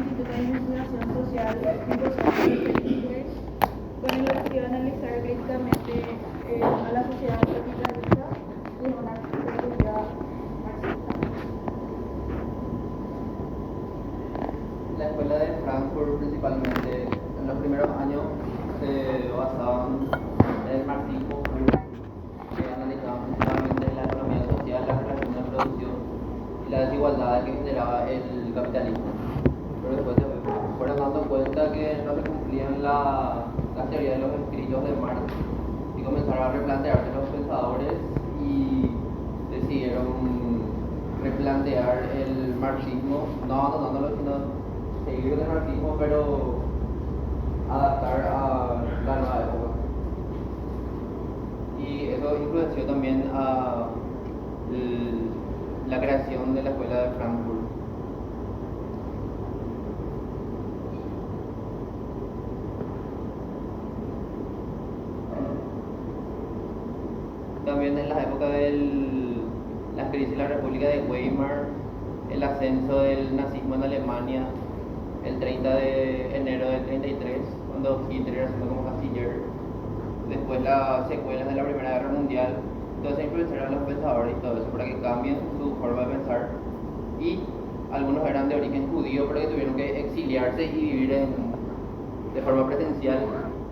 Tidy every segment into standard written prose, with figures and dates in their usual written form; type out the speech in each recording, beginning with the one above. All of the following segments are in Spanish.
Instituto de Investigación Social impulsado por el CIGRE con el objetivo de analizar críticamente a la sociedad capitalista y una sociedad marxista. La escuela de Frankfurt principalmente en los primeros años se basaban en el marxismo puro, que analizaba principalmente la economía social, la relación de producción y las desigualdades que generaba el capitalismo. Pero después se fueron dando cuenta que no se cumplían las teorías de los escritos de Marx y comenzaron a replantearse los pensadores y decidieron replantear el marxismo, no abandonándolo, sino seguir con el marxismo, pero adaptar a la nueva época. Y eso influenció también a la creación de la escuela de Frankfurt. También en la época de la crisis de la República de Weimar, el ascenso del nazismo en Alemania, el 30 de enero del 33, cuando Hitler asumió como canciller, después las secuelas de la Primera Guerra Mundial, entonces influenciaron a los pensadores y todo eso para que cambien su forma de pensar. Y algunos eran de origen judío, pero que tuvieron que exiliarse y vivir de forma presencial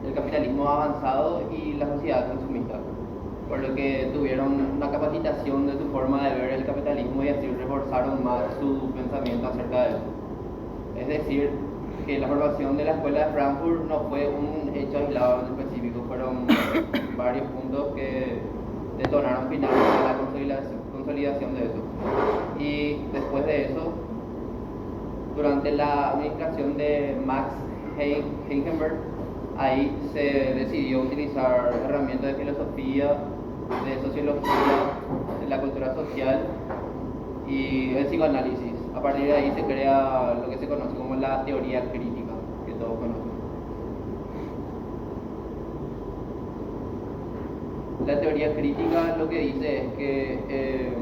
el capitalismo avanzado y la sociedad consumista, por lo que tuvieron una capacitación de su forma de ver el capitalismo y así reforzaron más su pensamiento acerca de eso. Es decir, que la formación de la escuela de Frankfurt no fue un hecho aislado en específico, fueron varios puntos que detonaron finalmente la consolidación de eso. Y después de eso, durante la administración de Max Heisenberg, ahí se decidió utilizar herramientas de filosofía, de sociología, de la cultura social y el psicoanálisis. A partir de ahí se crea lo que se conoce como la teoría crítica, que todos conocen. La teoría crítica lo que dice es que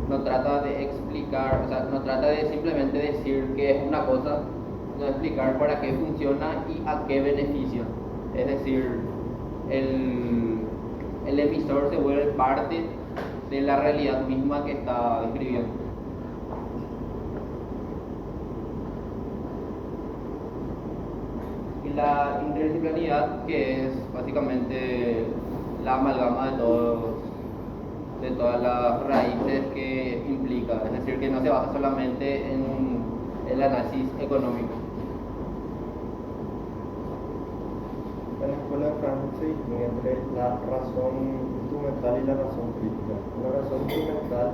no trata de explicar, o sea, no trata de simplemente decir que es una cosa, sino de explicar para qué funciona y a qué beneficia. Es decir, el emisor se vuelve parte de la realidad misma que está describiendo. Y la interdisciplinaridad, que es básicamente la amalgama de todas las raíces que implica, es decir, que no se basa solamente en el análisis económico. En la escuela de Frankfurt se distingue entre la razón instrumental y la razón crítica. La razón instrumental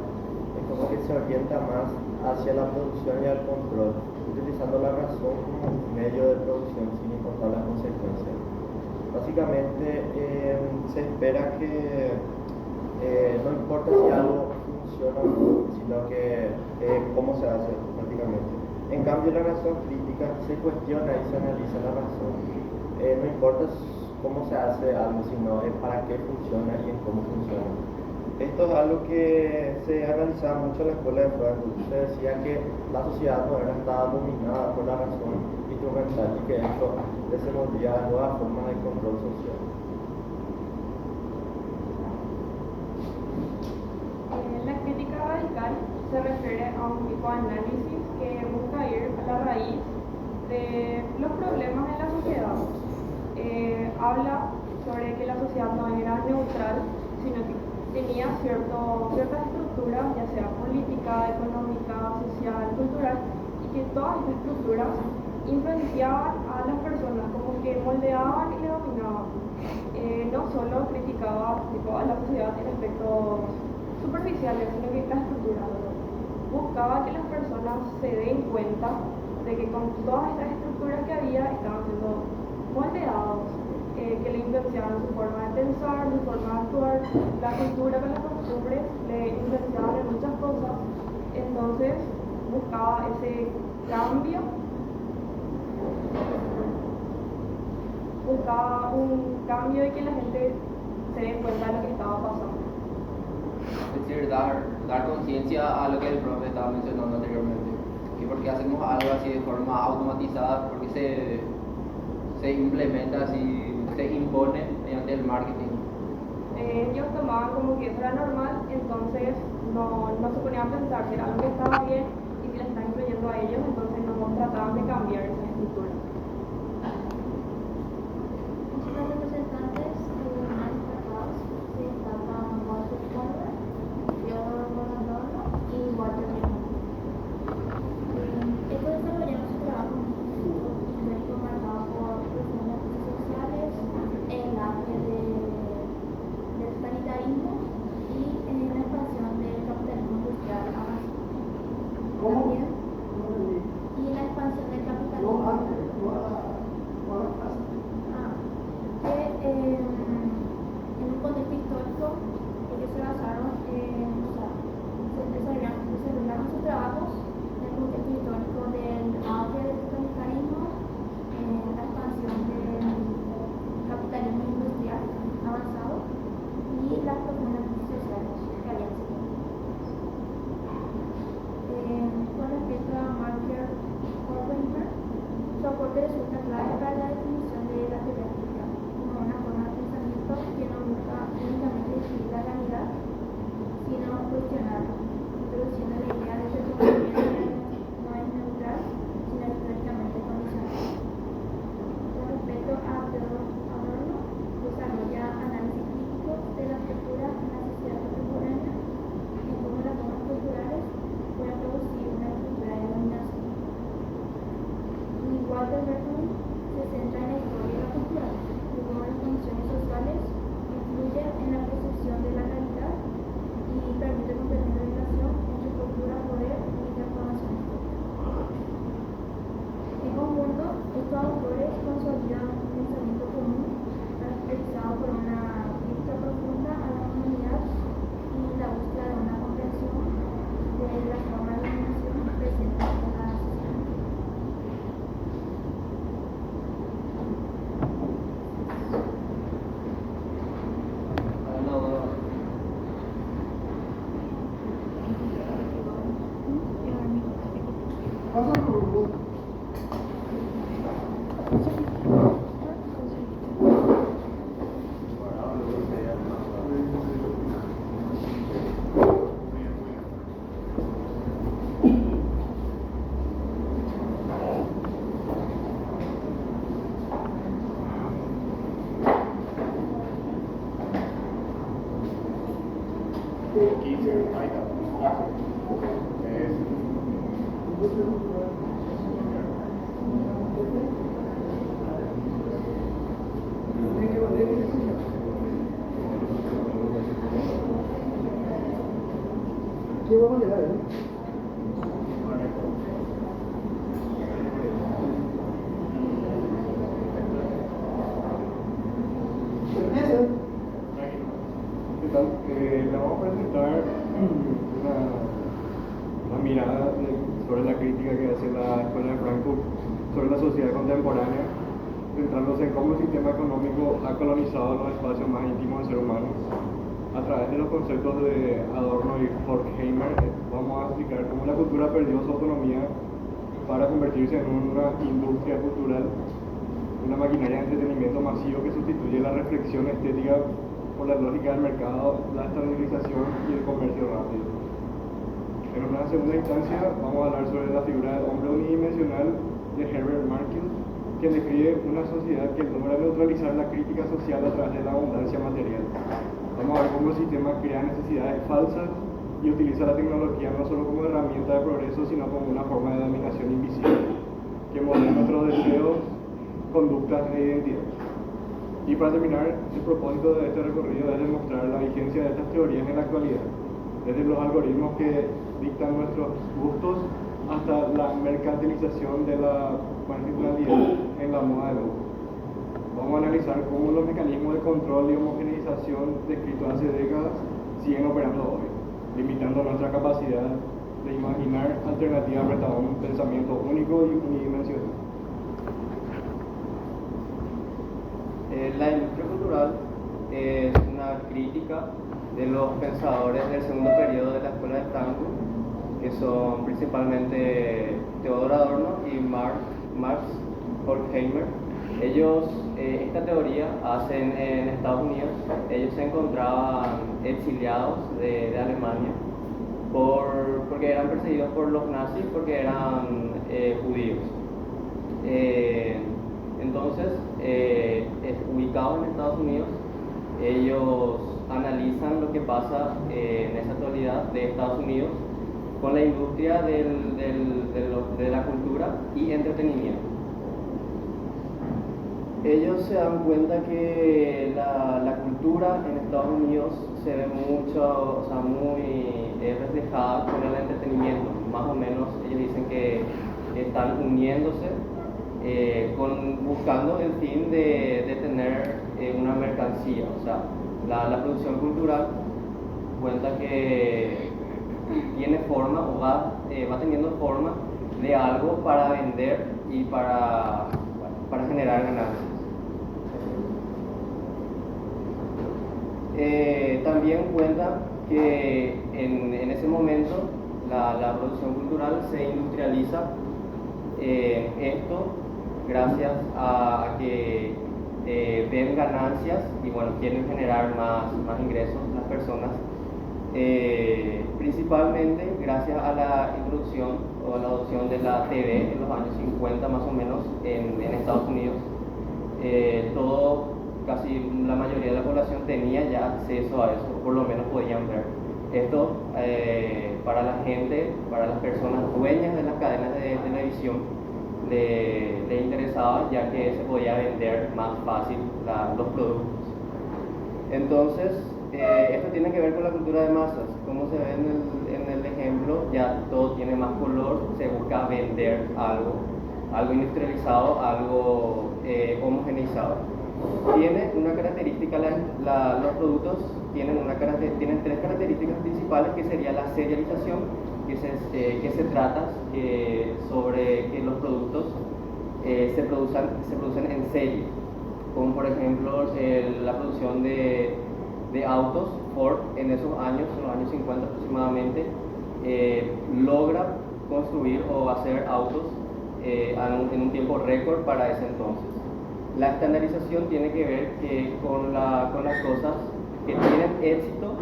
es como que se orienta más hacia la producción y al control, utilizando la razón como un medio de producción sin importar las consecuencias. Básicamente se espera que no importa si algo funciona o no, sino que cómo se hace prácticamente. En cambio, la razón crítica se cuestiona y se analiza la razón. No importa cómo se hace algo, sino para qué funciona y en cómo funciona. Esto es algo que se analizaba mucho en la escuela de Frankfurt. Se decía que la sociedad moderna estaba dominada por la razón instrumental y que esto desenvolvía nuevas formas de control social. La crítica radical se refiere a un tipo de análisis que busca ir a la raíz de los problemas de la sociedad. Habla sobre que la sociedad no era neutral, sino que tenía ciertas estructuras, ya sea política, económica, social, cultural, y que todas estas estructuras influenciaban a las personas, como que moldeaban y le dominaban. No solo criticaba a la sociedad en aspectos superficiales, sino que la estructura buscaba que las personas se den cuenta de que con todas estas estructuras que había estaban siendo moldeados, que le influenciaban su forma de pensar, su forma de actuar, la cultura con las costumbres, le influenciaban en muchas cosas. Entonces buscaba ese cambio, buscaba un cambio y que la gente se dé cuenta de lo que estaba pasando. Es decir, dar conciencia a lo que el profe estaba mencionando anteriormente. ¿Y por qué hacemos algo así de forma automatizada? ¿Por qué se implementa así, se impone mediante el marketing? Ellos tomaban como que eso era normal, entonces no se ponían a pensar si era algo que estaba bien y si le están influyendo a ellos, entonces no trataban de cambiar esa estructura. Entre los representantes más destacados se destacan Walter Conrad, Theodore Adorno y Walter Lippmann. Estos desarrollaron su trabajo en un instituto histórico marcado por profundas crisis sociales, el auge del totalitarismo y la expansión del capitalismo industrial avanzado. También, y la expansión del capitalismo que en un contexto histórico ellos se basaron se desarrollaron sus trabajos en el contexto histórico del auge del totalitarismo, la expansión del capitalismo industrial avanzado y las profundas crisis sociales que habían seguido. Con respecto a Margaret Oppenheimer, su aporte resulta clave para la definición de la teoría crítica como una forma de pensamiento que no busca únicamente describir la realidad, sino cuestionarla, introduciendo la idea de que el conocimiento no es neutral, sino históricamente condicionado. Con respecto a Theodore Adorno, desarrolla análisis crítico de la estructura en la sociedad contemporánea y cómo las normas culturales pueden producir una estructura de dominación. Y Walter Lippmann se centra en la historia de la cultura y cómo las condiciones sociales influyen en la percepción de la realidad y permite comprender la relación entre cultura, poder y transformación histórica. En conjunto, estos autores consolidan un pensamiento común caracterizado por una crítica profunda a la humanidad y la búsqueda de una comprensión de la forma de dominación presente en la sociedad. ¿Qué vamos a llegar, ¿Qué tal? Le vamos a presentar una mirada sobre la crítica que hace la Escuela de Frankfurt sobre la sociedad contemporánea, centrándose en cómo el sistema económico ha colonizado los espacios más íntimos del ser humano. A través de los conceptos de Adorno y Horkheimer vamos a explicar cómo la cultura perdió su autonomía para convertirse en una industria cultural, una maquinaria de entretenimiento masivo que sustituye la reflexión estética por la lógica del mercado, la estandarización y el comercio rápido. En una segunda instancia vamos a hablar sobre la figura del hombre unidimensional de Herbert Marcuse, quien describe una sociedad que logra neutralizar la crítica social a través de la abundancia material. Vamos a ver cómo el sistema crea necesidades falsas y utiliza la tecnología no solo como herramienta de progreso, sino como una forma de dominación invisible, que modela nuestros deseos, conductas e identidad. Y para terminar, el propósito de este recorrido es demostrar la vigencia de estas teorías en la actualidad, desde los algoritmos que dictan nuestros gustos hasta la mercantilización de la marginalidad en la moda de lujo. Vamos a analizar cómo los mecanismos de control y homogeneización descritos hace décadas siguen operando hoy, limitando nuestra capacidad de imaginar alternativas frente a un pensamiento único y unidimensional. La industria cultural es una crítica de los pensadores del segundo periodo de la Escuela de Frankfurt, que son principalmente Theodor Ellos, esta teoría hacen en Estados Unidos, ellos se encontraban exiliados de Alemania porque eran perseguidos por los nazis, porque eran judíos. Entonces, ubicados en Estados Unidos, ellos analizan lo que pasa en esa actualidad de Estados Unidos con la industria de la cultura y entretenimiento. Ellos se dan cuenta que la cultura en Estados Unidos se ve mucho, o sea, muy reflejada con el entretenimiento. Más o menos ellos dicen que están uniéndose buscando el fin de tener una mercancía. O sea, la producción cultural cuenta que tiene forma o va teniendo forma de algo para vender y para generar ganancias. También cuenta que en ese momento la producción cultural se industrializa, esto gracias a que ven ganancias y bueno, quieren generar más ingresos las personas, principalmente gracias a la introducción o la adopción de la TV en los años 50 más o menos en Estados Unidos. Casi la mayoría de la población tenía ya acceso a eso, por lo menos podían ver. Esto para la gente, para las personas dueñas de las cadenas de televisión, le interesaba, ya que se podía vender más fácil los productos. Entonces, esto tiene que ver con la cultura de masas. Como se ve en el ejemplo, ya todo tiene más color, se busca vender algo industrializado, algo homogeneizado. Tiene una característica, los productos tienen tres características principales, que sería la serialización, que se trata sobre que los productos se producen en serie, como por ejemplo la producción de autos. Ford en esos años, en los años 50 aproximadamente, logra construir o hacer autos en un tiempo récord para ese entonces. La estandarización tiene que ver con las cosas que tienen éxito,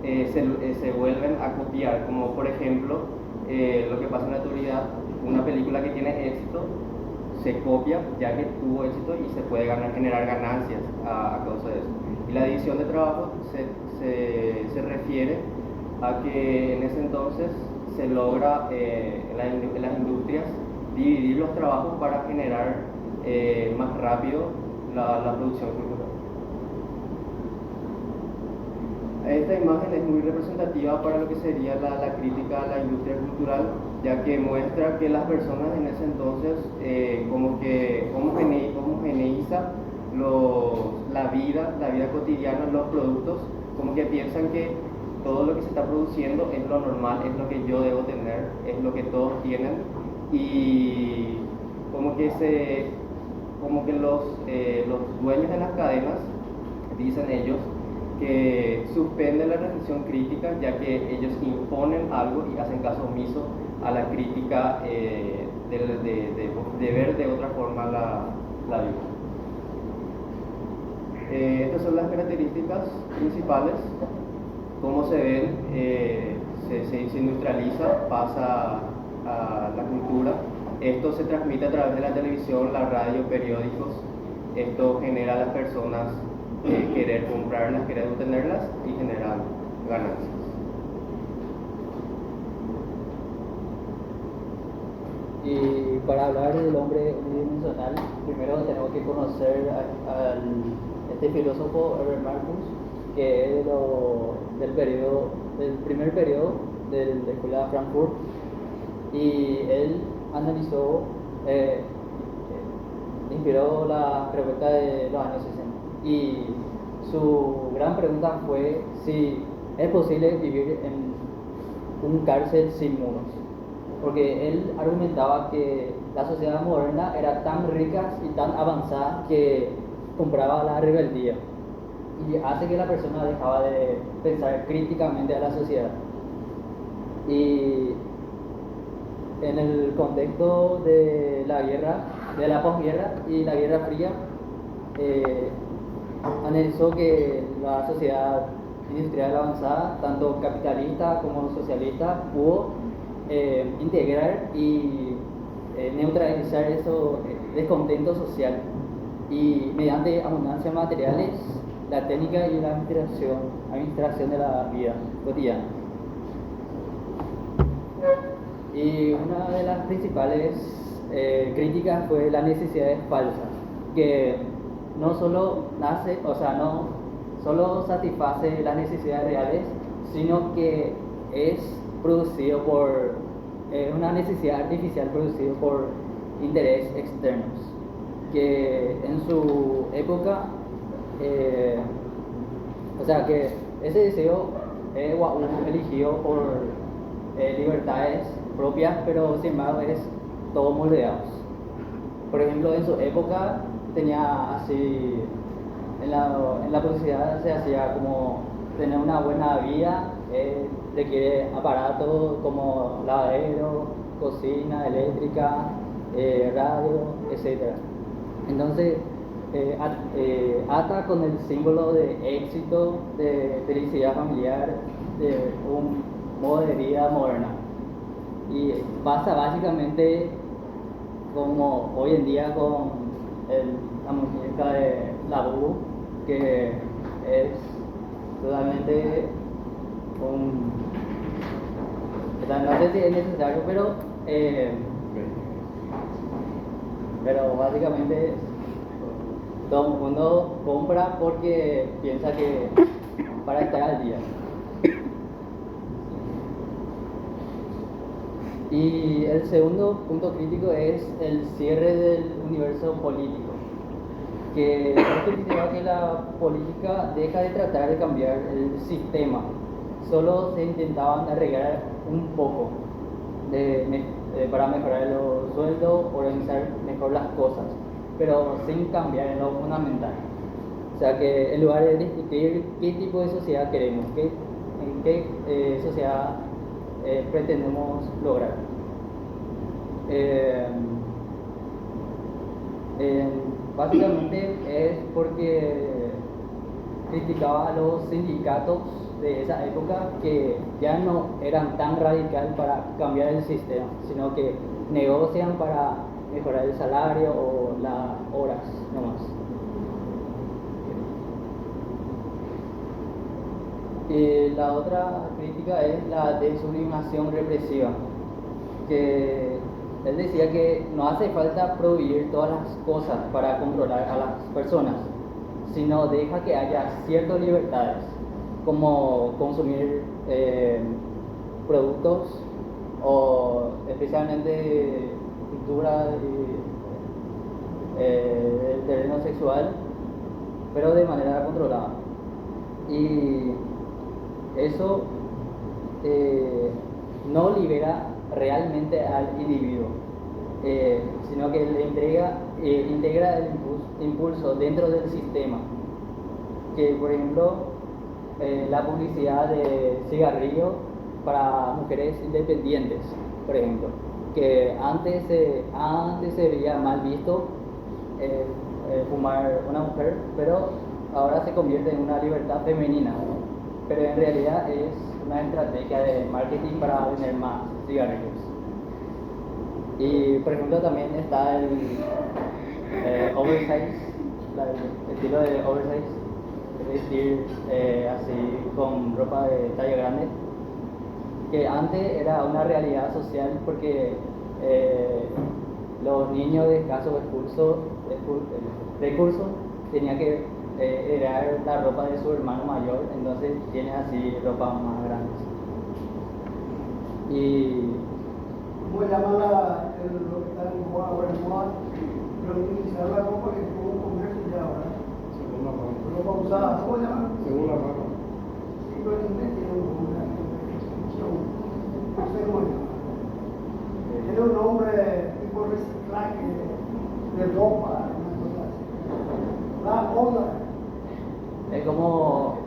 se vuelven a copiar, como por ejemplo lo que pasa en la actualidad. Una película que tiene éxito se copia ya que tuvo éxito y se puede generar ganancias a causa de eso. Y la división de trabajo se refiere a que en ese entonces se logra en las industrias dividir los trabajos para generar más rápido la producción cultural. Esta imagen es muy representativa para lo que sería la crítica a la industria cultural, ya que muestra que las personas en ese entonces como que homogeneiza la vida cotidiana, los productos, como que piensan que todo lo que se está produciendo es lo normal, es lo que yo debo tener, es lo que todos tienen, y como que los dueños de las cadenas, dicen ellos, que suspenden la reflexión crítica, ya que ellos imponen algo y hacen caso omiso a la crítica de ver de otra forma la vida. Estas son las características principales. Como se ven, se industrializa, pasa a la cultura. Esto se transmite a través de la televisión, la radio, periódicos. Esto genera a las personas querer comprarlas, querer obtenerlas y generar ganancias. Y para hablar del hombre unidimensional, primero tenemos que conocer a este filósofo Herbert Marcuse, que es del primer periodo de la Escuela de Frankfurt, y él analizó, inspiró la revuelta de los años 60, y su gran pregunta fue si es posible vivir en un cárcel sin muros, porque él argumentaba que la sociedad moderna era tan rica y tan avanzada que compraba la rebeldía y hace que la persona dejaba de pensar críticamente a la sociedad. Y en el contexto de la guerra, de la posguerra y la Guerra Fría, analizó que la sociedad industrial avanzada, tanto capitalista como socialista, pudo integrar y neutralizar eso descontento social, y mediante abundancia de materiales, la técnica y la administración de la vida cotidiana. Y una de las principales críticas fue las necesidades falsas, que no solo no solo satisface las necesidades reales, sino que es producido por una necesidad artificial producida por intereses externos, que en su época, que ese deseo es eligido por libertades propias, pero sin embargo es todo moldeados. Por ejemplo, en su época tenía así, en la publicidad se hacía como tener una buena vida, requiere aparatos como lavadero, cocina eléctrica, radio, etc. Entonces ata con el símbolo de éxito, de felicidad familiar, de un modo de vida moderna, y pasa básicamente como hoy en día con la muñeca de la Bubu, que es totalmente no sé si es necesario, pero básicamente todo el mundo compra porque piensa que para estar al día. Y el segundo punto crítico es el cierre del universo político, que esto significa que la política deja de tratar de cambiar el sistema, solo se intentaban arreglar un poco para mejorar los sueldos, organizar mejor las cosas, pero sin cambiar en lo fundamental. O sea que en lugar de discutir qué tipo de sociedad queremos, en qué sociedad pretendemos lograr. Básicamente es porque criticaba a los sindicatos de esa época, que ya no eran tan radical para cambiar el sistema, sino que negocian para mejorar el salario o las horas nomás. La otra crítica es la desubicación represiva, que él decía que no hace falta prohibir todas las cosas para controlar a las personas, sino deja que haya ciertas libertades, como consumir productos o especialmente cultura del terreno sexual, pero de manera controlada. Y eso no libera realmente al individuo, sino que le integra el impulso dentro del sistema. Que por ejemplo la publicidad de cigarrillo para mujeres independientes, por ejemplo, que antes se veía mal visto fumar una mujer, pero ahora se convierte en una libertad femenina, pero en realidad es una estrategia de marketing para vender más cigarrillos. Y por ejemplo también está el oversize, el estilo de oversize, vestir así con ropa de talla grande, que antes era una realidad social porque los niños de escasos recursos tenían que heredar la ropa de su hermano mayor, entonces tienen así ropa más grandes. Y ¿cómo llaman lo que está en moda ahora en moda? Reutilizar la ropa que tuvo un comercio ya ahora. Segunda mano. Ropa usada, ¿cómo llaman? Segunda mano. Sí, pero en inglés tiene una definición. No sé cómo llaman. Tiene un nombre tipo reciclaje de ropa, una cosa así. La onda. es como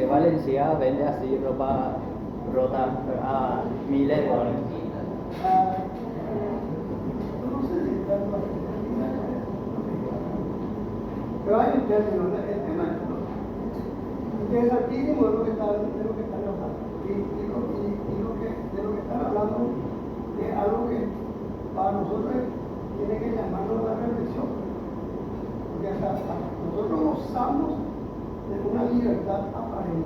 Valencia vende así ropa rota a miles de dólares. Pero hay un término, el tema es interesantísimo de lo que están hablando. Y de lo que están hablando es algo que para nosotros tiene que llamarnos la reflexión. Porque hasta nosotros gozamos de una libertad aparente.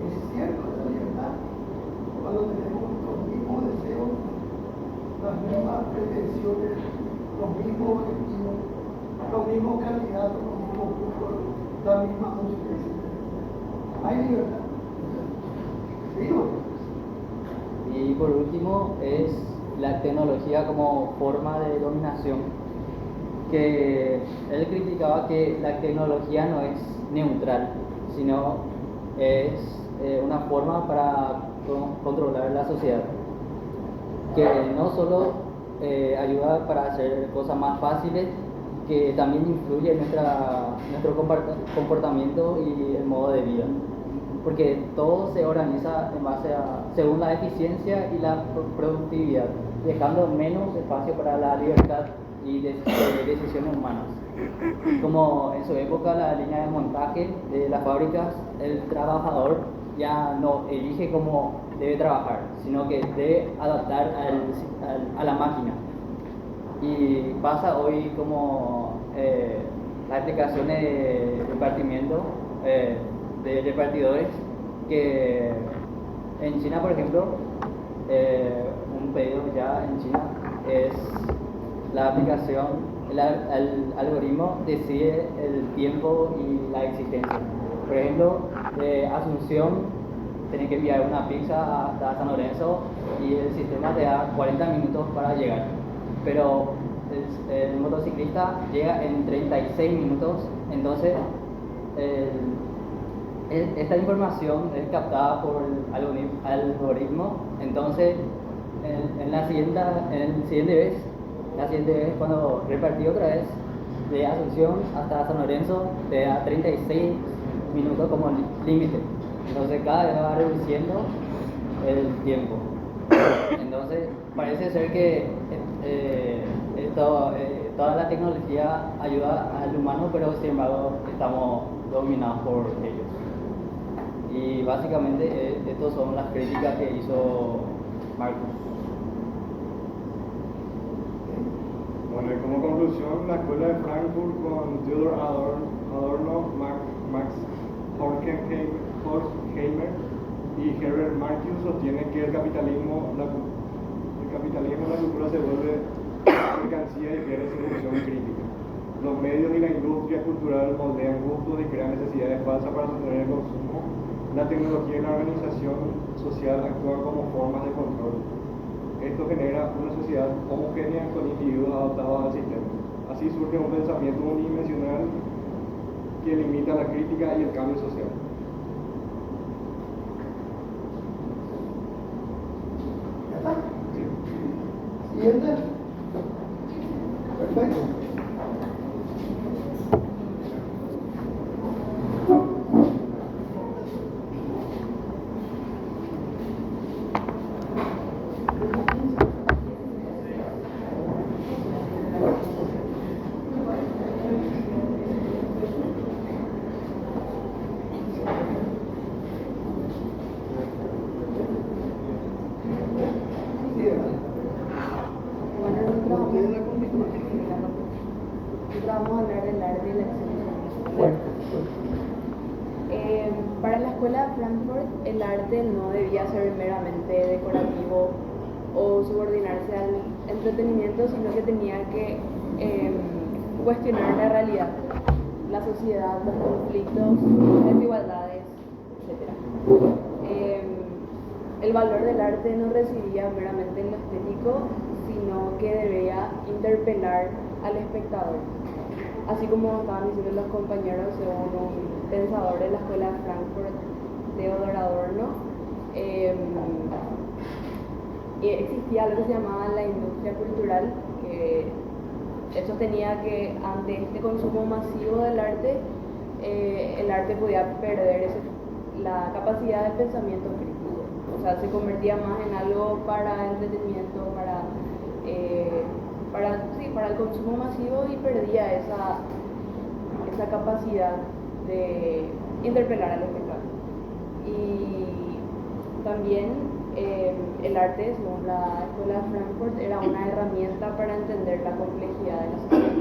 Es cierto esa libertad cuando tenemos los mismos deseos, las mismas pretensiones, los mismos objetivos, los mismos candidatos, los mismos grupos, la misma música. Hay libertad. ¿Sí o no? Y por último es la tecnología como forma de dominación, que él criticaba que la tecnología no es neutral, sino es una forma para controlar la sociedad, que no solo ayuda para hacer cosas más fáciles, que también influye en nuestro comportamiento y el modo de vida, porque todo se organiza en base según la eficiencia y la productividad, dejando menos espacio para la libertad y decisiones humanas. Como en su época la línea de montaje de las fábricas, el trabajador ya no elige cómo debe trabajar, sino que debe adaptar a la máquina. Y pasa hoy como las aplicaciones de repartimiento de repartidores, que en China, por ejemplo, un pedido ya en China es la aplicación, el algoritmo decide el tiempo y la existencia. Por ejemplo, de Asunción tenés que enviar una pizza hasta San Lorenzo y el sistema te da 40 minutos para llegar, pero el motociclista llega en 36 minutos. Entonces esta información es captada por el algoritmo. Entonces en la siguiente vez cuando repartí otra vez de Asunción hasta San Lorenzo, te da 36 minutos como límite. Entonces cada vez va reduciendo el tiempo. Entonces parece ser que toda la tecnología ayuda al humano, pero sin embargo estamos dominados por ellos. Y básicamente estas son las críticas que hizo Marcus. Bueno, y como conclusión, la escuela de Frankfurt con Theodor Adorno, Max Horkheimer y Herbert Marcuse sostienen que el capitalismo, la cultura se vuelve mercancía y pierde su función crítica. Los medios y la industria cultural moldean gustos y crean necesidades falsas para sostener el consumo. La tecnología y la organización social actúan como formas de control. Esto genera una sociedad homogénea con individuos adaptados al sistema. Así surge un pensamiento unidimensional que limita la crítica y el cambio social. ¿Ya está? Siguiente. Perfecto. Vamos a hablar del arte y la exhibición. Para la escuela de Frankfurt, el arte no debía ser meramente decorativo o subordinarse al entretenimiento, sino que tenía que cuestionar la realidad, la sociedad, los conflictos, las desigualdades, etc. El valor del arte no residía meramente en lo estético, sino que debía interpelar al espectador. Así como estaban diciendo los compañeros, según un pensador de la escuela de Frankfurt, Theodor Adorno, existía algo que se llamaba la industria cultural, que sostenía que ante este consumo masivo del arte, el arte podía perder la capacidad de pensamiento crítico. O sea, se convertía más en algo para entretenimiento, para el consumo masivo, y perdía esa capacidad de interpelar al espectador. Y también el arte, según la Escuela de Frankfurt, era una herramienta para entender la complejidad de la sociedad.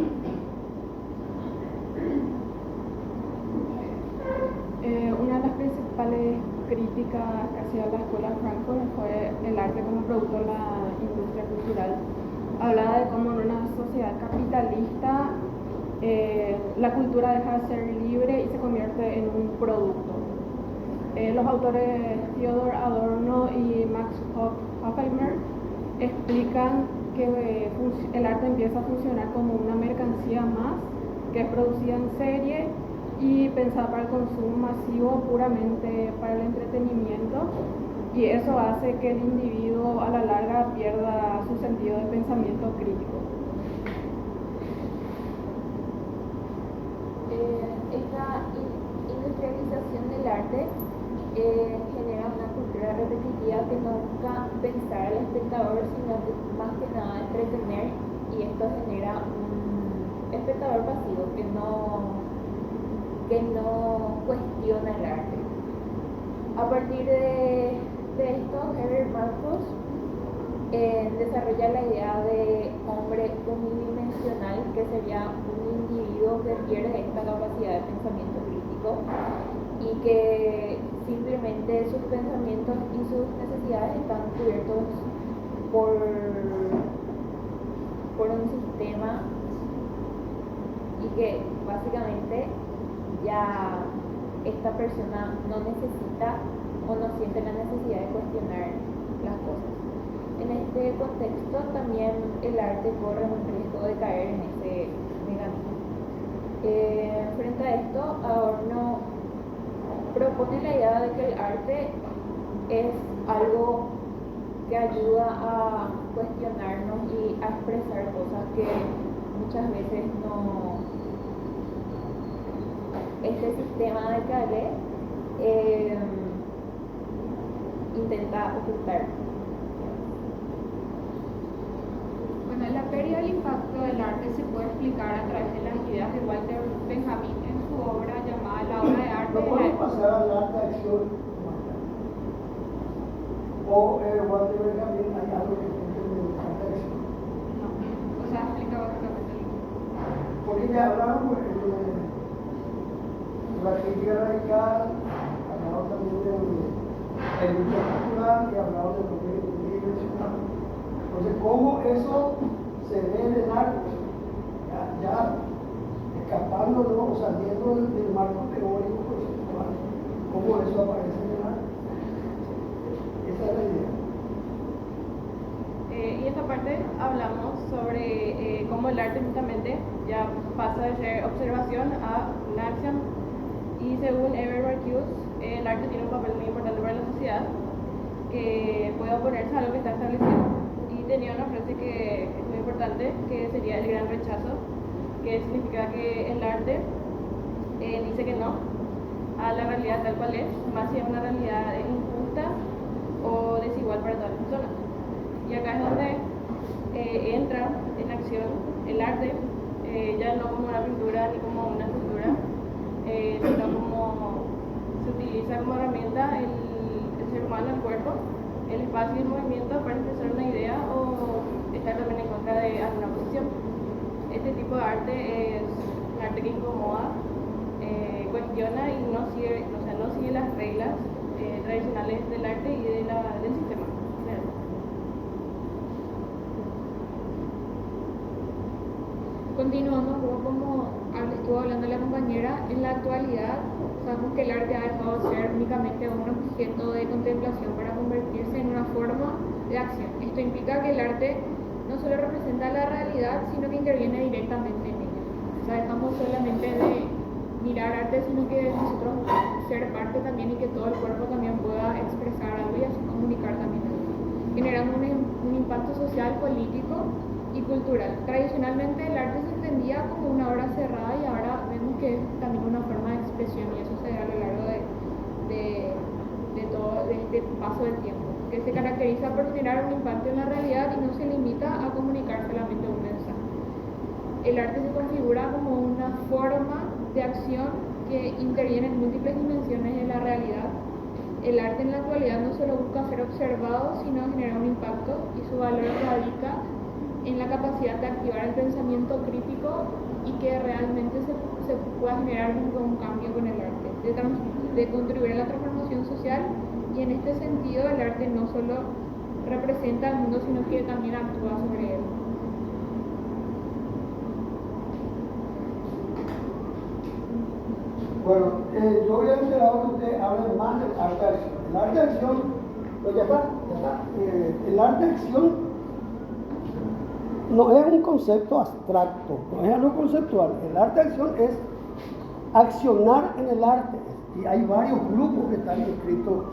Una de las principales críticas que hacía la Escuela de Frankfurt fue el arte como producto de la industria cultural. Hablaba de cómo en una sociedad capitalista la cultura deja de ser libre y se convierte en un producto. Los autores Theodor Adorno y Max Horkheimer explican que el arte empieza a funcionar como una mercancía más que es producida en serie y pensada para el consumo masivo, puramente para el entretenimiento, y eso hace que el individuo a la larga pierda su sentido de pensamiento crítico. Esta industrialización del arte genera una cultura repetitiva que no busca pensar al espectador, sino que más que nada entretener, y esto genera un espectador pasivo que no cuestiona el arte. A partir de esto, Herbert Marcuse desarrolla la idea de hombre unidimensional, que sería un individuo que pierde esta capacidad de pensamiento crítico y que simplemente sus pensamientos y sus necesidades están cubiertos por un sistema, y que básicamente ya esta persona no necesita o no siente la necesidad de cuestionar las cosas. En este contexto también el arte corre un riesgo de caer en ese mecanismo. Frente a esto, Adorno propone la idea de que el arte es algo que ayuda a cuestionarnos y a expresar cosas que muchas veces no, este sistema de Calais intenta ocultar. Bueno, la teoría del impacto del arte se puede explicar a través de las ideas de Walter Benjamin en su obra llamada La obra de arte. ¿No podemos pasar al arte de acción? ¿O Walter Benjamin hay algo que tiene el arte de acción? No, o sea, explica básicamente lo mismo. Porque ya hablamos de la crítica radical, hablamos también del cultural y hablamos de lo unidimensional. Entonces, ¿cómo eso se ve en el arte? Ya escapándolo o saliendo del marco teórico conceptual, ¿cómo eso aparece en el arte? Esa es la idea. Y esta parte hablamos sobre cómo el arte justamente ya pasa de ser observación a una acción. Y según Herbert Marcuse, el arte tiene un papel muy importante para la sociedad, que puede oponerse a algo que está establecido. Y tenía una frase que es muy importante, que sería el gran rechazo, que significa que el arte dice que no a la realidad tal cual es, más si es una realidad injusta o desigual para todas las personas. Y acá es donde entra en acción el arte, ya no como una pintura ni como una escultura, sino como se utiliza como herramienta el ser humano, el cuerpo, el espacio y el movimiento para expresar una idea o estar también en contra de alguna posición. Este tipo de arte es un arte que incomoda, cuestiona y no sigue las reglas tradicionales del arte y del sistema. Continuando un poco como estuvo hablando la compañera, en la actualidad sabemos que el arte ha dejado de ser únicamente un objeto de contemplación para convertirse en una forma de acción. Esto implica que el arte no solo representa la realidad, sino que interviene directamente en ella. O sea, dejamos solamente de mirar arte, sino que nosotros ser parte también, y que todo el cuerpo también pueda expresar algo y así comunicar también, generando un impacto social, político y cultural. Tradicionalmente el arte se entendía como una obra cerrada, y ahora vemos que es también una forma de expresión, y eso se da a lo largo de todo este paso del tiempo, que se caracteriza por generar un impacto en la realidad y no se limita a comunicar solamente un mensaje. El arte se configura como una forma de acción que interviene en múltiples dimensiones de la realidad. El arte en la actualidad no solo busca ser observado, sino generar un impacto, y su valor radica en la capacidad de activar el pensamiento crítico y que realmente se pueda generar un cambio con el arte, de contribuir a la transformación social. Y en este sentido el arte no solo representa al mundo, sino que también actúa sobre él. Bueno, yo había esperado que usted hable más del arte de acción. El arte de acción, pues ya está. El arte de acción no es un concepto abstracto, no es algo conceptual. El arte de acción es accionar en el arte. Y hay varios grupos que están inscritos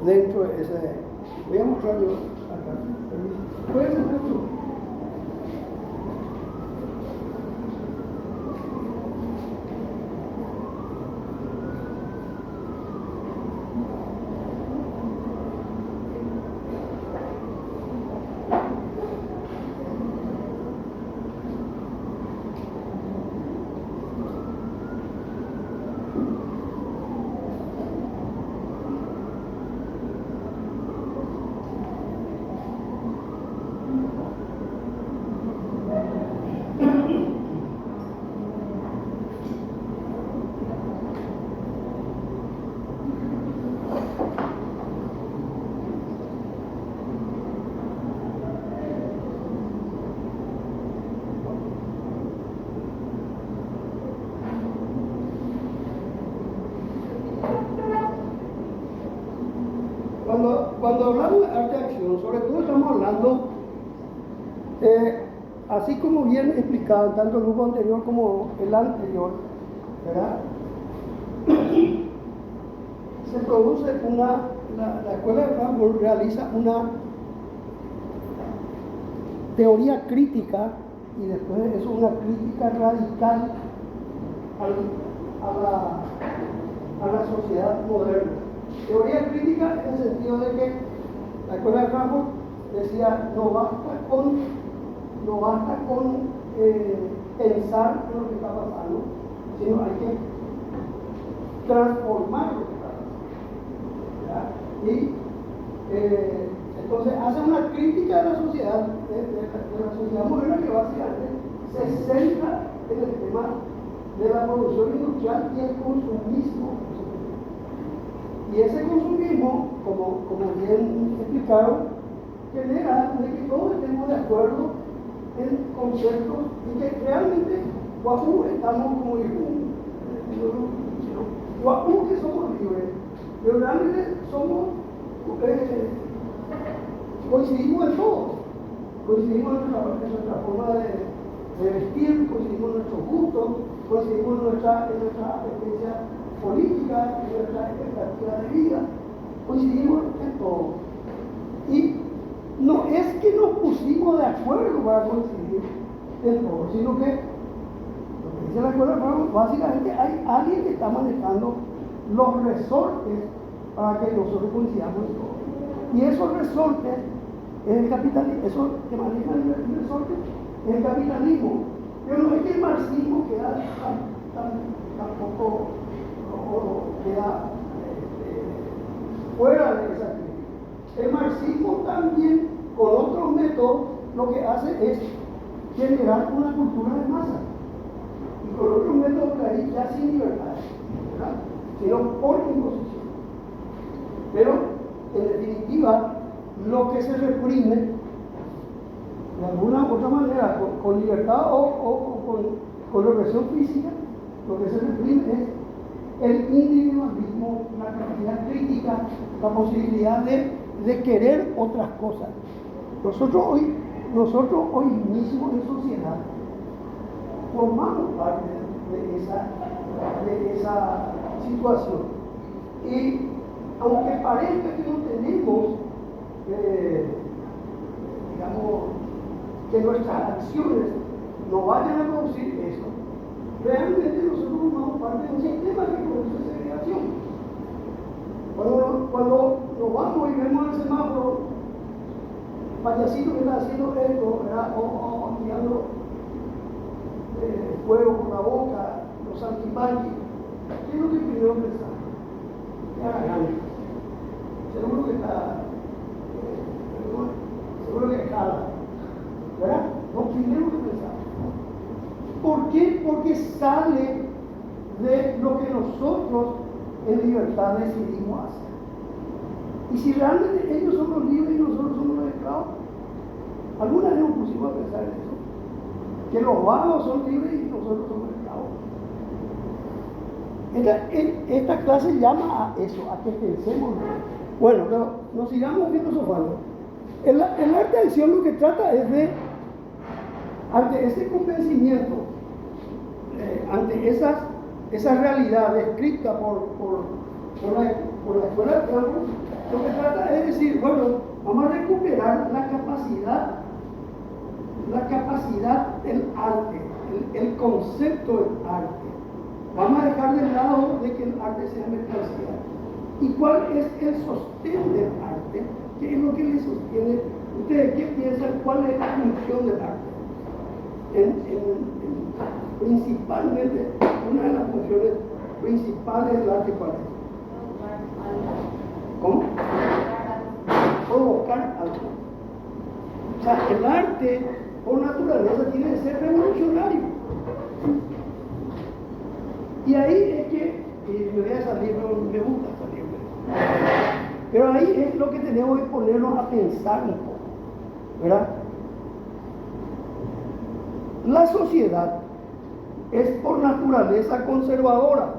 dentro de ese. Voy a mostrar yo acá. ¿Puedes hacer tú? Cuando hablamos de arte de acción, sobre todo estamos hablando, así como bien explicado tanto el grupo anterior como el anterior, ¿verdad? Se produce la Escuela de Frankfurt realiza una teoría crítica y después de eso una crítica radical a la sociedad moderna. Teoría crítica en el sentido de que la Escuela de Frankfurt decía no basta con pensar en lo que está pasando, sino hay que transformar lo que está pasando, ¿verdad? Y entonces hace una crítica de la sociedad, de la sociedad moderna, que básicamente se centra en el tema de la producción industrial y el consumismo. Y ese consumismo, como bien explicaron, genera de que todos estemos de acuerdo en conceptos y que realmente guapú estamos como guapú que somos libres, pero realmente somos coincidimos en todo, coincidimos en nuestra forma de vestir, coincidimos en nuestros gustos, coincidimos en nuestra experiencia política, en nuestra expectativa de vida, coincidimos en todo. Y no es que nos pusimos de acuerdo para coincidir en todo, sino que lo que dice la Escuela de Frankfurt, básicamente hay alguien que está manejando los resortes para que nosotros coincidamos en todo. Y esos resortes es el capitalismo, eso que maneja el resorte es el capitalismo. Pero no es que el marxismo queda tampoco queda fuera de esa crítica. El marxismo también, con otros métodos, lo que hace es generar una cultura de masa. Y con otros métodos que ahí ya sin libertad, ¿verdad? Sino por imposición. Pero, en definitiva, lo que se reprime, de alguna u otra manera, con libertad o con represión física, lo que se reprime es el individualismo, la capacidad crítica, la posibilidad de querer otras cosas. Nosotros hoy mismo en sociedad formamos parte de esa situación. Y aunque parezca que no tenemos, digamos, que nuestras acciones no vayan a producir eso, realmente nosotros formamos parte de un sistema que produce segregación. Cuando nos vamos y vemos el semáforo, payasito que está haciendo esto, ¿verdad? O tirando fuego por la boca, los antipanquis, primero que pensar. ¿Por qué? Porque sale de lo que nosotros en libertad decidimos hacer. Y si realmente ellos son los libres y nosotros somos los esclavos, alguna vez nos pusimos a pensar en eso, que los vagos son libres y nosotros somos esclavos. Esta clase llama a eso, a que pensemos. Bueno, pero nos sigamos filosofando. El arte de acción lo que trata es de, ante ese convencimiento, ante esa realidad descrita por la escuela de campo, lo que trata es decir, bueno, vamos a recuperar la capacidad del arte, el concepto del arte. Vamos a dejar de lado de que el arte sea mercancía. ¿Y cuál es el sostén del arte? ¿Qué es lo que le sostiene? ¿Ustedes qué piensan? ¿Cuál es la función del arte? Principalmente, una de las funciones principales del arte, ¿cuál es? ¿Cómo? Provocar algo. O sea, el arte, por naturaleza, tiene que ser revolucionario. Y ahí es que, y me voy a salir, me gusta salirme, pero ahí es lo que tenemos que ponernos a pensar un poco, ¿verdad? La sociedad es por naturaleza conservadora,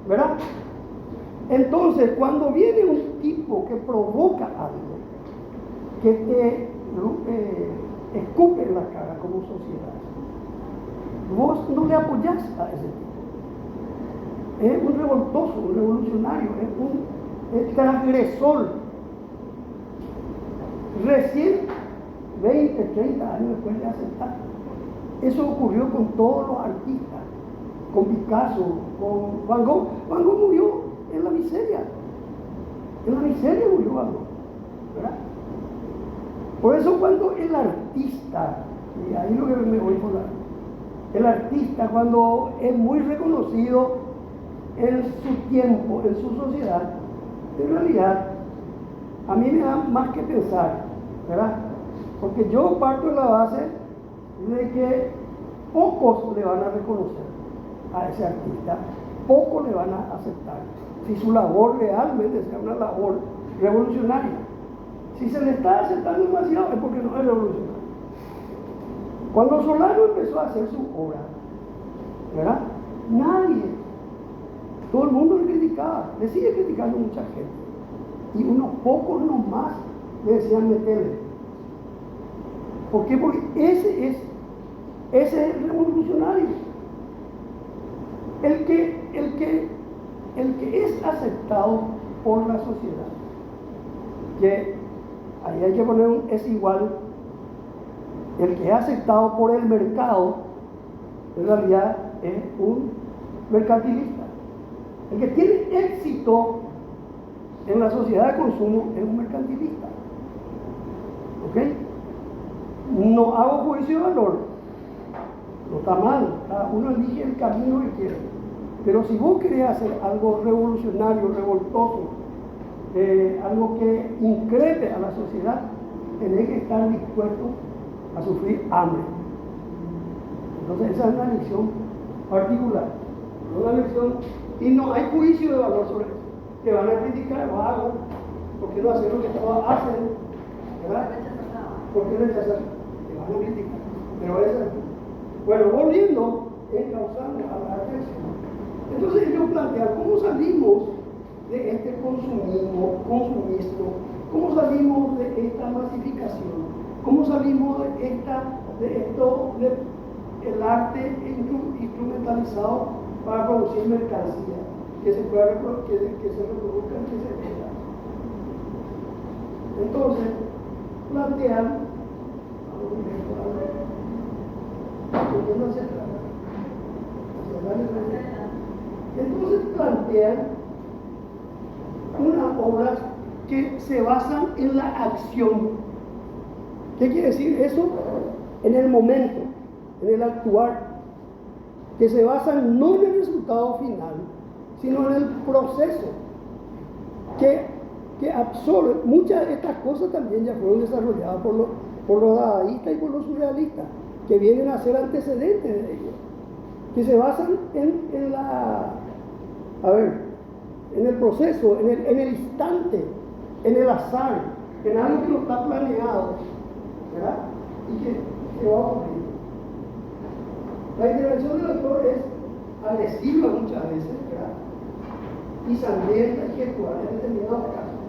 ¿verdad? Entonces, cuando viene un tipo que provoca algo, que te escupe en la cara como sociedad, vos no le apoyás a ese tipo. Es un revoltoso, un revolucionario, es un transgresor. Recién 20, 30 años después de aceptar. Eso ocurrió con todos los artistas, con Picasso, con Van Gogh. Van Gogh murió en la miseria. En la miseria murió Van Gogh, ¿verdad? Por eso cuando el artista, y ahí es lo que me voy a hablar, el artista cuando es muy reconocido en su tiempo, en su sociedad, en realidad a mí me da más que pensar, ¿verdad? Porque yo parto de la base de que pocos le van a reconocer a ese artista, pocos le van a aceptar si su labor realmente sea una labor revolucionaria. Si se le está aceptando demasiado es porque no es revolucionario. Cuando Solano empezó a hacer su obra, ¿verdad? Nadie, todo el mundo le criticaba, le sigue criticando mucha gente, y unos pocos nomás le decían meterle. ¿Por qué? Porque ese es el revolucionario, el que es aceptado por la sociedad, que ahí hay que poner un es igual. El que es aceptado por el mercado en realidad es un mercantilista. El que tiene éxito en la sociedad de consumo es un mercantilista. ¿Ok? No hago juicio de valor, no está mal, cada uno elige el camino que quiere. Pero si vos querés hacer algo revolucionario, revoltoso, algo que increpe a la sociedad, tenés que estar dispuesto a sufrir hambre. Entonces esa es una lección particular, una lección, y no hay juicio de valor sobre eso. Te van a criticar, vago, ¿por qué no hacer lo que todos hacen? ¿Verdad? ¿Por qué rechazar? Te van a criticar. Pero eso, bueno, volviendo, encauzando a la atención. Entonces ellos plantean cómo salimos de este consumismo, cómo salimos de esta masificación, cómo salimos de el arte instrumentalizado para producir mercancía que se pueda que se reproduzca, que se venda. Entonces plantean entonces plantean unas obras que se basan en la acción. ¿Qué quiere decir eso? En el momento, en el actuar, que se basan no en el resultado final, sino en el proceso, que absorbe. Muchas de estas cosas también ya fueron desarrolladas por por los dadaístas y por los surrealistas, que vienen a ser antecedentes de ellos, que se basan en el proceso, en el instante, en el azar, en algo que no está planeado, ¿verdad? Y que va a ocurrir. La intervención del autor es agresiva muchas veces, ¿verdad? Y sangrienta y gestual en determinados casos.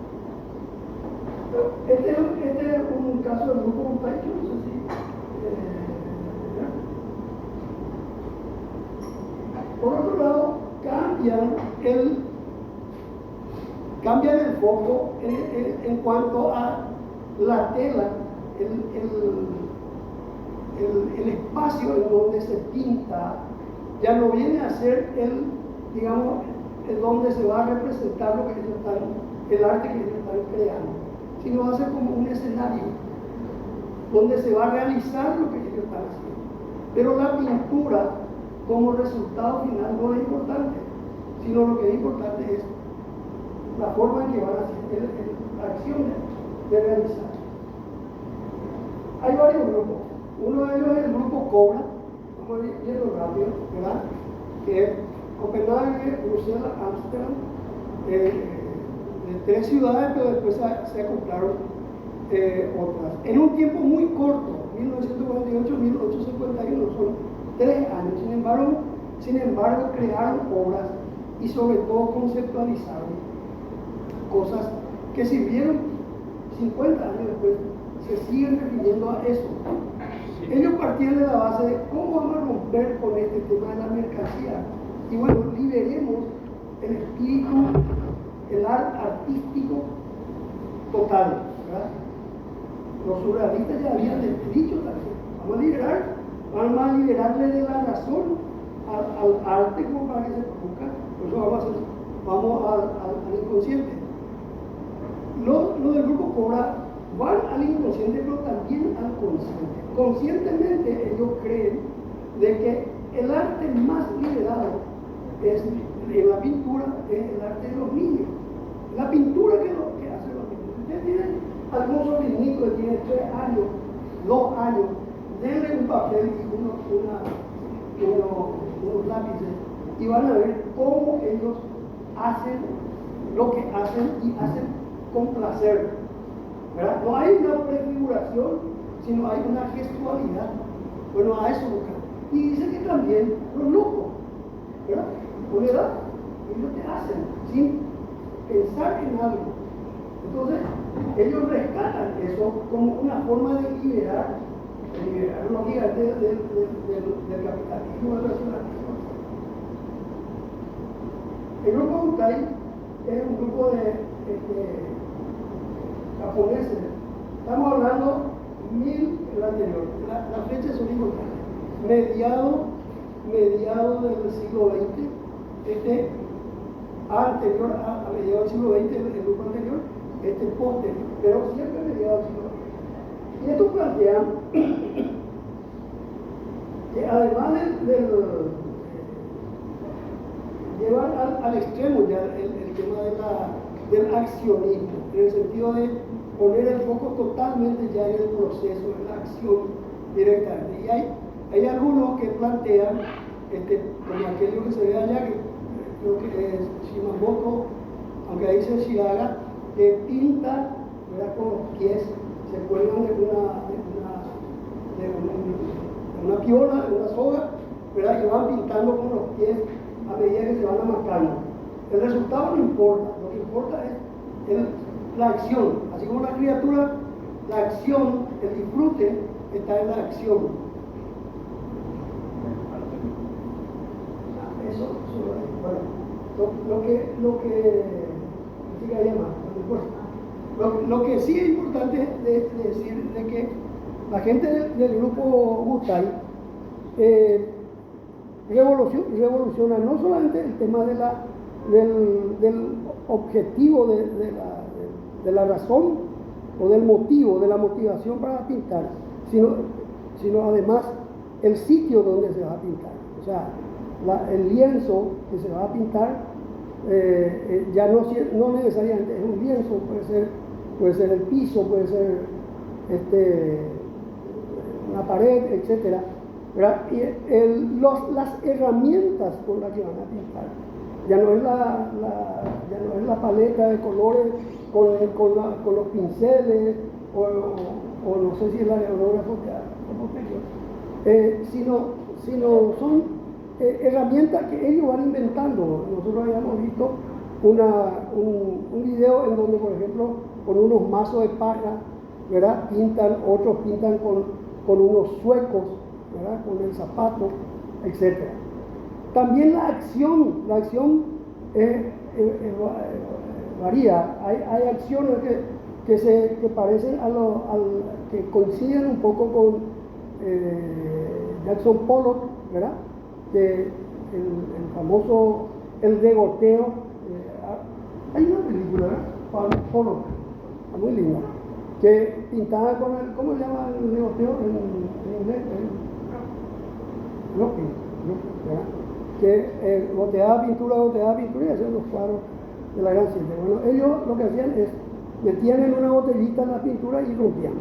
Este es un caso del grupo Montacho, no sé si. Por otro lado, cambian el foco en cuanto a la tela, el espacio en donde se pinta, ya no viene a ser el donde se va a representar lo que ellos el arte que ellos están creando, sino va a ser como un escenario donde se va a realizar lo que ellos están haciendo. Pero la pintura como resultado final no es importante, sino lo que es importante es la forma en que van a hacer la acción de realizar. Hay varios grupos. Uno de ellos es el grupo Cobra, vamos a irlo rápido, ¿verdad? Que es Copenhague, Bruselas, Ámsterdam, de 3 ciudades, pero después se acoplaron otras. En un tiempo muy corto, 1948-1851, son 3 años. Sin embargo, crearon obras y sobre todo conceptualizaron cosas que sirvieron 50 años después, se siguen refiriendo a eso. Ellos partían de la base de cómo vamos a romper con este tema de la mercancía. Y bueno, liberemos el espíritu, el arte artístico total, ¿verdad? Los surrealistas ya habían dicho también, vamos a liberarle de la razón al arte como para que se produzca, por eso vamos al inconsciente. Los del grupo Cobra van al inconsciente, pero también al consciente. Conscientemente ellos creen de que el arte más liberado en la pintura es el arte de los niños. La pintura que hacen los niños. Ustedes tienen algún sobrinito que tiene 3 años, 2 años, denle un papel y unos lápices y van a ver cómo ellos hacen lo que hacen y hacen con placer, ¿verdad? No hay una prefiguración, sino hay una gestualidad. Bueno, a eso buscan. Y dice que también los locos, ¿verdad? Con edad, ellos te hacen sin pensar en algo. Entonces, ellos rescatan eso como una forma de liberar los gigantes del capitalismo, del racionalismo. El grupo Butai es un grupo de japoneses. Estamos hablando el anterior, las fechas son importantes. Mediados del siglo XX, anterior a mediados del siglo XX, el grupo anterior, posterior, pero siempre mediados del siglo XX. Y esto plantea que además llevar al extremo ya el tema del accionismo, en el sentido de poner el foco totalmente ya en el proceso, en la acción directamente. Y hay algunos que plantean, como aquello que se ve allá, que creo que es Shimamoto, aunque ahí dice Shiraga, que pinta, ¿verdad? Con los pies, se cuelgan de una piola, de una soga, ¿verdad? Y van pintando con los pies a medida que se van amarcando. El resultado no importa, lo que importa es la acción. Así como la criatura, la acción, el disfrute está en la acción. Eso, bueno, lo que sí es importante decir de que la gente del grupo Butai revoluciona no solamente el tema del objetivo de la razón o del motivo, de la motivación para pintar, sino además el sitio donde se va a pintar. O sea, el lienzo que se va a pintar ya no necesariamente es un lienzo, puede ser el piso, puede ser una pared, etcétera, ¿verdad? Y las herramientas con las que van a pintar, ya no es la paleta de colores con los pinceles, o no sé si es la aerógrafo sino son herramientas que ellos van inventando. Nosotros habíamos visto un video en donde, por ejemplo, con unos mazos de paja, ¿verdad? Otros pintan con unos suecos, ¿verdad? Con el zapato, etc. También la acción varía. Hay acciones que parecen que coinciden un poco con Jackson Pollock, ¿verdad? Que el famoso El Degoteo. Hay una película, ¿verdad? Pollock, muy linda, que pintaba con ¿cómo se llama el degoteo en inglés? Roping, ¿verdad? Que goteaba pintura y hacían los cuadros de la Gran Siete. Bueno, ellos lo que hacían es metían en una botellita la pintura y rompían.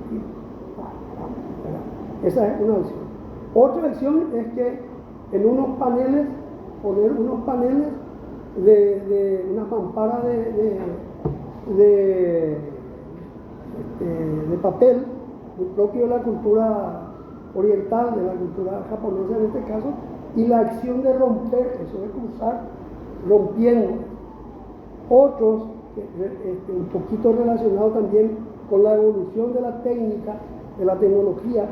Esa es una opción. Otra opción es que en unos paneles, poner unos paneles de una mampara de papel, muy propio de la cultura oriental, de la cultura japonesa en este caso, y la acción de romper, eso de cruzar, rompiendo. Otros, un poquito relacionado también con la evolución de la técnica, de la tecnología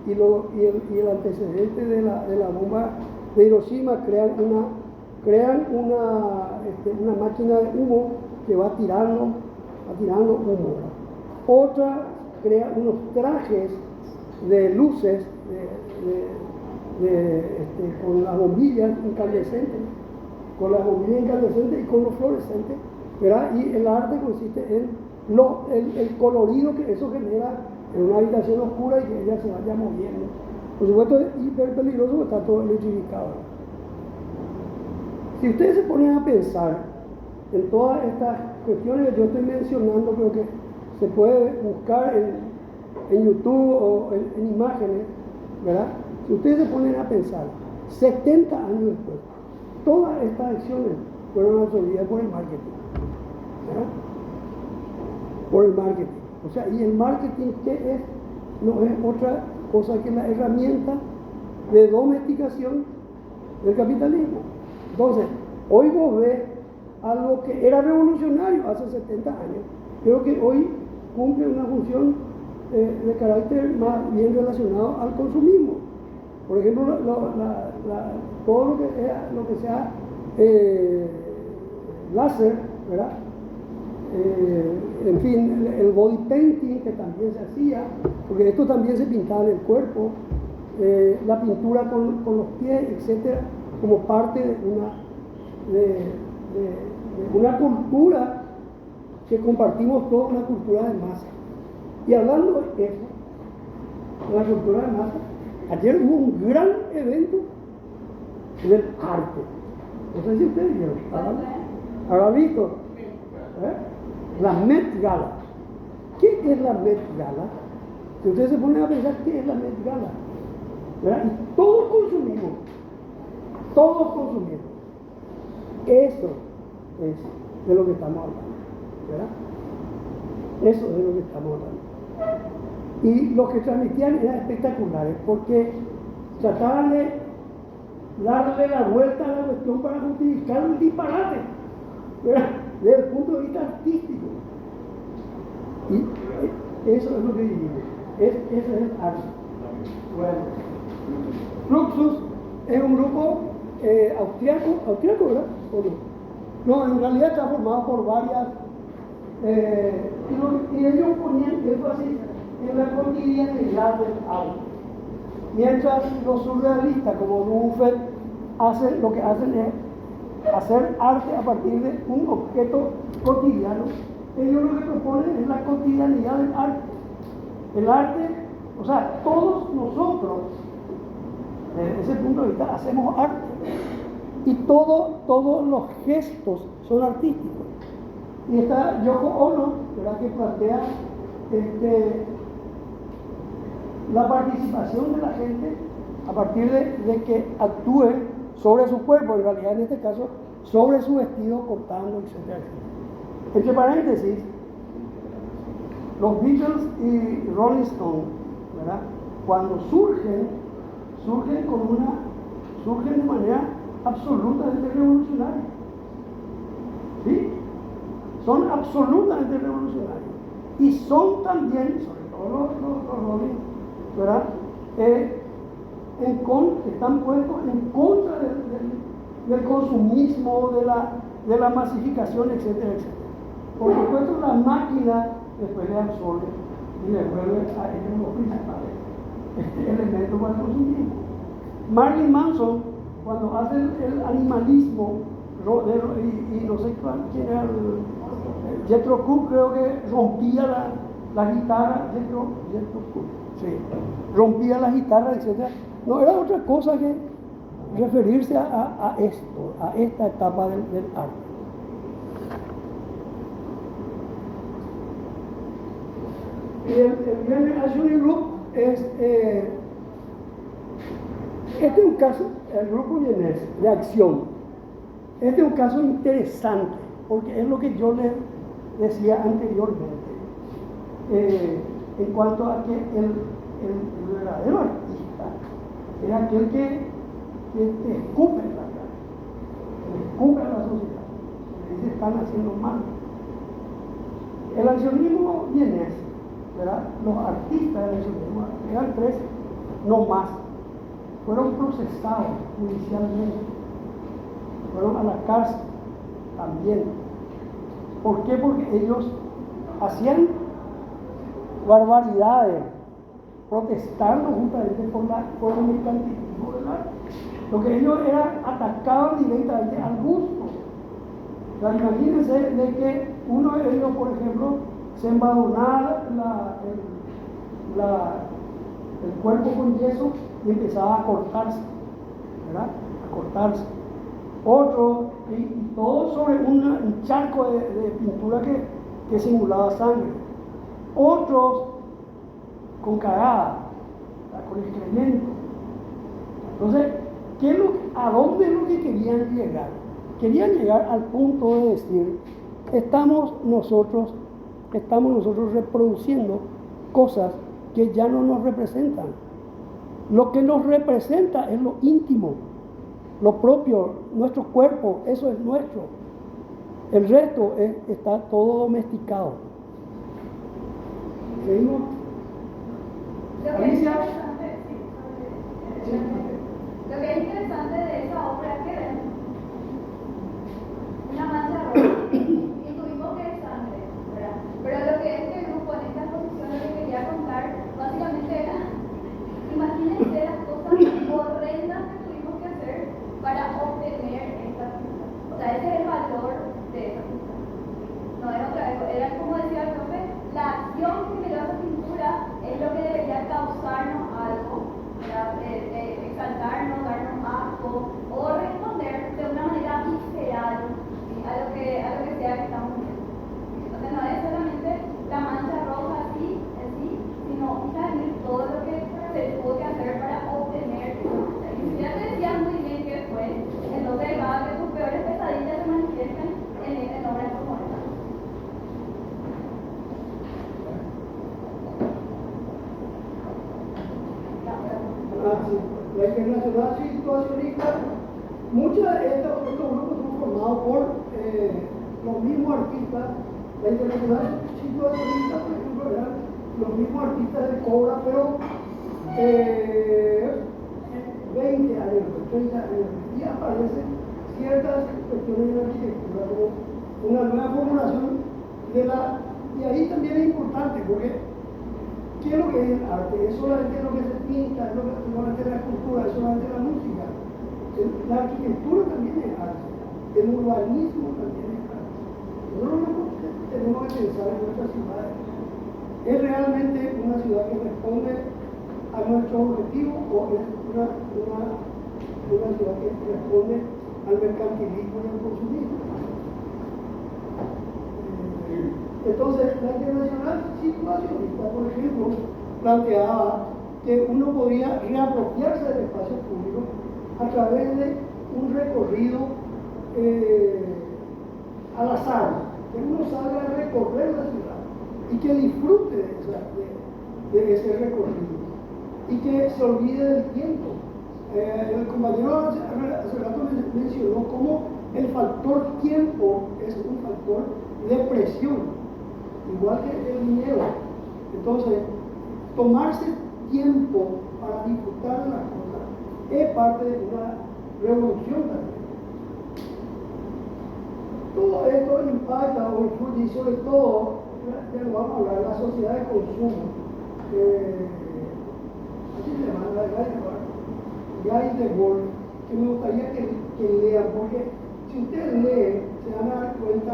y el antecedente de la bomba de Hiroshima, crean una máquina de humo que va tirando humo. Otra crea unos trajes de luces con las bombillas incandescentes, y con los fluorescentes, ¿verdad? Y el arte consiste en el colorido que eso genera en una habitación oscura y que ella se vaya moviendo. Por supuesto es hiper peligroso porque está todo electrificado. Si ustedes se ponen a pensar en todas estas cuestiones que yo estoy mencionando, creo que se puede buscar en YouTube o en imágenes, ¿verdad? Si ustedes se ponen a pensar, 70 años después, todas estas acciones fueron absorbidas por el marketing, ¿verdad? Por el marketing. O sea, ¿y el marketing qué es? No es otra cosa que la herramienta de domesticación del capitalismo. Entonces, hoy vos ves algo que era revolucionario hace 70 años, creo que hoy cumple una función de carácter más bien relacionado al consumismo. Por ejemplo, todo lo que sea láser, ¿verdad? En fin, el body painting que también se hacía, porque esto también se pintaba en el cuerpo, la pintura con los pies, etcétera, como parte de una cultura que compartimos todos, una cultura de masa. Y hablando de eso, de la cultura de masa, ayer hubo un gran evento del arte. No sé si ustedes vieron. ¿Habrán visto? La Met Gala. ¿Qué es la Met Gala? Si ustedes se ponen a pensar, ¿qué es la Met Gala? ¿Verdad? Y todos consumimos. Eso es de lo que estamos hablando, ¿verdad? Eso es de lo que estamos hablando. Y los que transmitían eran espectaculares porque trataban de darle la vuelta a la cuestión para justificar un disparate, ¿verdad? Desde el punto de vista artístico. Y eso es lo que vivimos. Ese es el arte. Bueno, Fluxus es un grupo austriaco, ¿verdad? No, en realidad está formado por varias, y ellos ponían énfasis en la cotidianidad del arte. Mientras los surrealistas, como Buffet, lo que hacen es hacer arte a partir de un objeto cotidiano, ellos lo que proponen es la cotidianidad del arte. El arte, o sea, todos nosotros, desde ese punto de vista, hacemos arte. Y todos los gestos son artísticos. Y está Yoko Ono, ¿verdad?, que plantea la participación de la gente a partir de que actúe sobre su cuerpo, en realidad en este caso sobre su vestido, cortando, etcétera, etcétera. Entre paréntesis, los Beatles y Rolling Stones, ¿verdad? Cuando surgen de manera absolutamente revolucionaria. ¿Sí? Son absolutamente revolucionarios. Y son también, sobre todo los Rolling, ¿verdad? Están puestos en contra del consumismo, de la masificación, etcétera, etcétera. Por supuesto, la máquina después le absorbe y le vuelve a ellos los principales elementos para el consumismo. Marilyn Manson, cuando hace el animalismo, y no sé quién era, Jethro Tull, creo que rompía la guitarra, Jethro Tull, sí, rompía la guitarra, etc. No era otra cosa que referirse a esto, a esta etapa del arte. El Generation Group este es un caso, el grupo vienés de acción. Este es un caso interesante, porque es lo que yo les decía anteriormente, en cuanto a que el verdadero artista es aquel que te escupe en la cara, que escupe a la sociedad, que dice están haciendo mal. El accionismo vienés, ¿verdad? Los artistas del accionismo, eran 3, no más, fueron procesados judicialmente, fueron a la cárcel también. ¿Por qué? Porque ellos hacían barbaridades, protestando justamente por el mercantilismo del arte. Lo que ellos atacaban directamente al gusto. O sea, imagínense de que uno de ellos, por ejemplo, se embadurnaba el cuerpo con yeso y empezaba a cortarse, ¿verdad? A cortarse. Otro, y todo sobre un charco de pintura que simulaba sangre. Otros con cagada, con excremento. Entonces, ¿a dónde es lo que querían llegar? Querían llegar al punto de decir, estamos nosotros reproduciendo cosas que ya no nos representan. Lo que nos representa es lo íntimo, lo propio, nuestro cuerpo, eso es nuestro. El resto está todo domesticado. ¿Seguimos? Alicia. Lo que es interesante de esa obra es que ven una mancha roja y tuvimos que es sangre, ¿verdad? Pero lo que este grupo en esta exposición lo que quería contar básicamente era, imagínense las cosas horrendas que tuvimos que hacer para obtener esta pintura. O sea, ese es el valor de esa pintura. No es otra vez, era como decía el profe, la acción que generó esa pintura es lo que debería causarnos algo, exaltarnos, darnos asco o responder de una manera visceral, ¿sí? a lo que sea que estamos viendo. Entonces no es solamente la mancha roja así, sino fíjate todo lo que se tuvo que hacer para obtener esa mancha. Y si ya te decías muy bien qué fue, entonces va que tus peores pesadillas se manifiesten en obras como esta. La Internacional Situacionista, muchos de estos grupos son formados por los mismos artistas. La Internacional Situacionista, por ejemplo, eran los mismos artistas de Cobra, pero 20 años, 30 años, y aparecen ciertas cuestiones de la arquitectura, como una nueva formulación y ahí también es importante, porque ¿qué es lo que es el arte? Es solamente lo que se pinta, es solamente la escultura, es solamente la música. La arquitectura también es arte, el urbanismo también es arte. Nosotros tenemos que pensar en nuestras ciudades. ¿Es realmente una ciudad que responde a nuestro objetivo o es una ciudad que responde al mercantilismo y al consumismo? Entonces, la Internacional Situacionista, por ejemplo, planteaba que uno podía reapropiarse del espacio público a través de un recorrido al azar, que uno salga a recorrer la ciudad y que disfrute de ese recorrido y que se olvide del tiempo. El compañero hace rato mencionó cómo el factor tiempo es un factor de presión, igual que el dinero. Entonces, tomarse tiempo para disfrutar de las cosas es parte de una revolución también. Todo esto impacta o influye, y sobre todo, ya lo vamos a hablar, la sociedad de consumo. Así se llama, Guy Debord, que me gustaría que lean, porque si ustedes leen, se van a dar cuenta,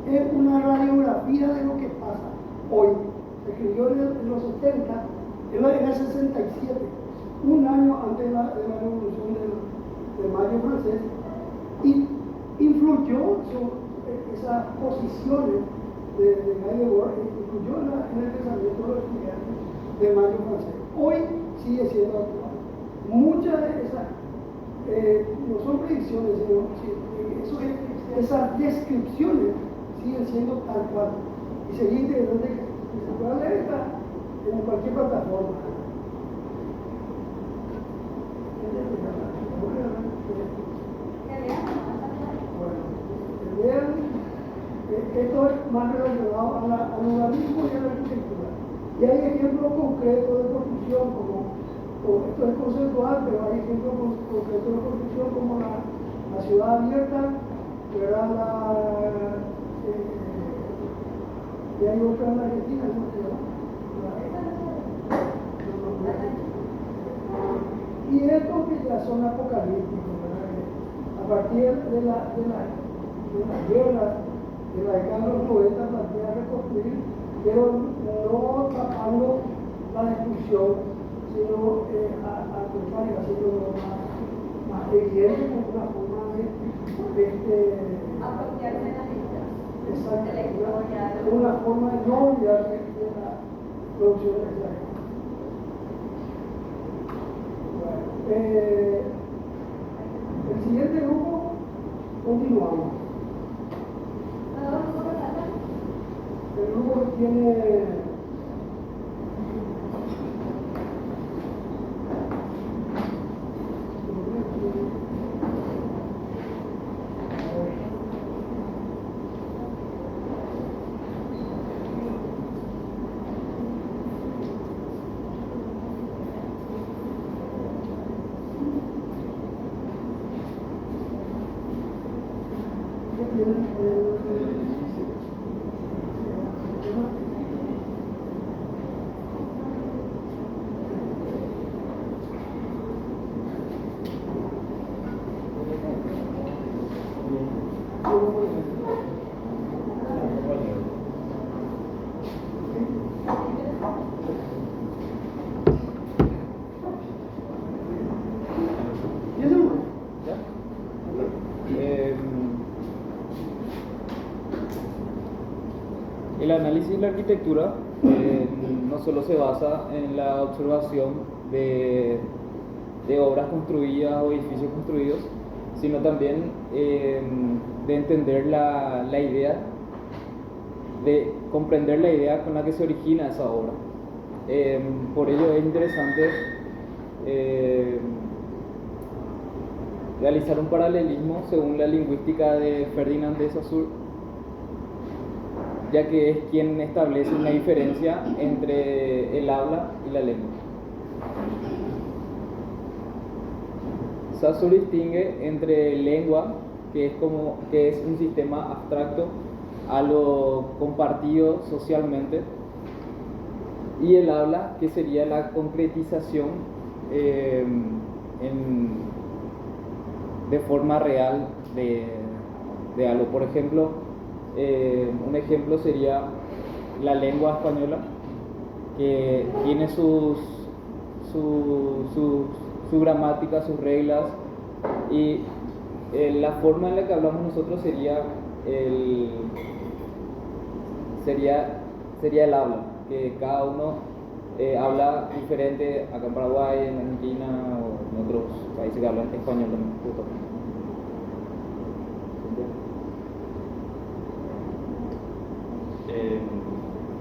es una radiografía de lo que pasa hoy. Se escribió en los 70, en el 67, un año antes de la revolución del Mayo francés, y influyó esas posiciones de Guy Debord, influyó en el pensamiento de los estudiantes del Mayo francés. Hoy sigue siendo actual. Muchas de esas no son predicciones, sino esas descripciones siguen siendo tal cual. Y sería interesante que se pueda leer en cualquier plataforma. Bueno, vean, esto es más relacionado al urbanismo y a la arquitectura. Y hay ejemplos concretos de construcción, esto es conceptual, pero hay ejemplos concretos de construcción como la ciudad abierta, y hay otra en la Argentina, ¿no? Y estos que ya son apocalípticos, ¿verdad? A partir de las guerras de la década de los 90 plantea reconstruir, pero no tapando la destrucción, sino al contrario, haciendo más evidente como una forma de apropiarse de la historia. Exacto, una forma de no olvidarse de la producción de la gente. El siguiente grupo, continuamos. El grupo que tiene el análisis de la arquitectura no solo se basa en la observación de obras construidas o edificios construidos, sino también de entender la idea, de comprender la idea con la que se origina esa obra. Por ello es interesante realizar un paralelismo según la lingüística de Ferdinand de Saussure, ya que es quien establece una diferencia entre el habla y la lengua. Saussure distingue entre lengua, que es un sistema abstracto, algo compartido socialmente, y el habla, que sería la concretización de forma real de algo. Por ejemplo, un ejemplo sería la lengua española, que tiene su gramática, sus reglas, y la forma en la que hablamos nosotros sería el habla, que cada uno habla diferente acá en Paraguay, en Argentina o en otros países que hablan español también, justamente.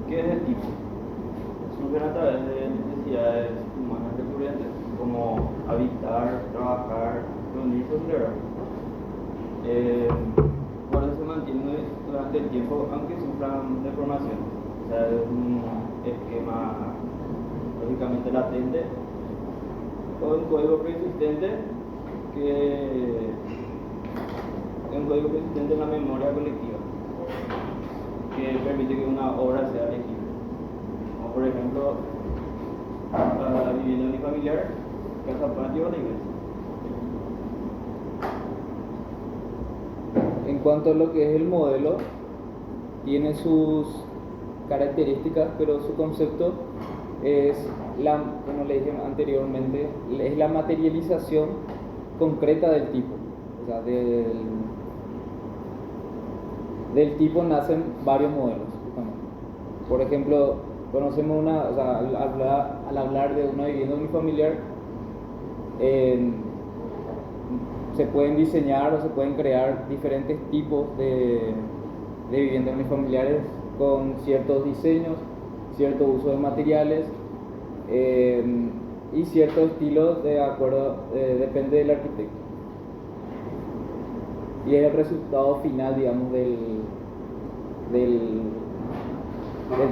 ¿Qué es el tipo? Surgen a través de necesidades humanas recurrentes, como habitar, trabajar, reunirse o celebrar. Por eso se mantiene durante el tiempo, aunque sufran deformación. O sea, es un esquema lógicamente latente o un código preexistente en la memoria colectiva, que permite que una obra sea legible. Como por ejemplo, la vivienda unifamiliar, casa patio o la iglesia. En cuanto a lo que es el modelo, tiene sus características, pero su concepto es, como le dije anteriormente, es la materialización concreta del tipo. O sea, del tipo nacen varios modelos, justamente. Por ejemplo, conocemos al hablar de una vivienda unifamiliar, se pueden diseñar o se pueden crear diferentes tipos de viviendas unifamiliares con ciertos diseños, cierto uso de materiales y cierto estilo de acuerdo, depende del arquitecto. Y es el resultado final, digamos, del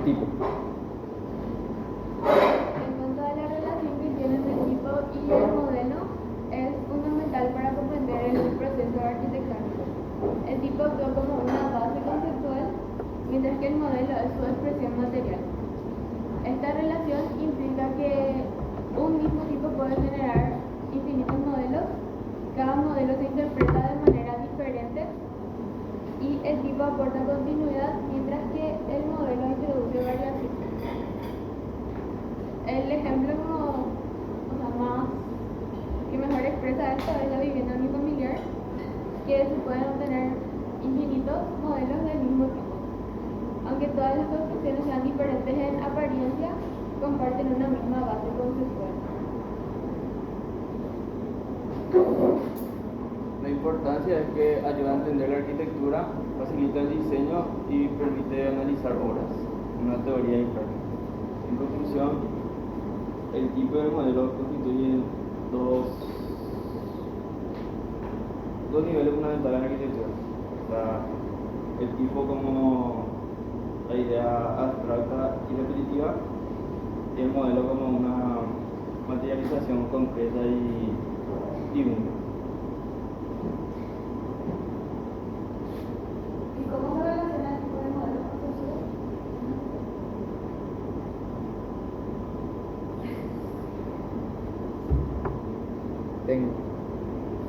tipo. En cuanto a la relación que tienen el tipo y el modelo, es fundamental para comprender el proceso arquitectónico. El tipo actúa como una base conceptual, mientras que el modelo es su expresión material. Esta relación implica que un mismo tipo puede generar infinitos modelos. Cada modelo se interpreta de manera diferente y el tipo aporta continuidad, mientras que el modelo introduce variación. El ejemplo que mejor expresa esto es la vivienda unifamiliar, que se pueden obtener infinitos modelos del mismo tipo. Aunque todas las construcciones sean diferentes en apariencia, comparten una misma base conceptual. La importancia es que ayuda a entender la arquitectura, facilita el diseño y permite analizar obras, una teoría y práctica. En conclusión, el tipo y el modelo constituyen dos niveles fundamentales en la arquitectura. O sea, el tipo como la idea abstracta y repetitiva, y el modelo como una materialización concreta y única. ¿Y cómo se relaciona el tipo de modelo con sociedad?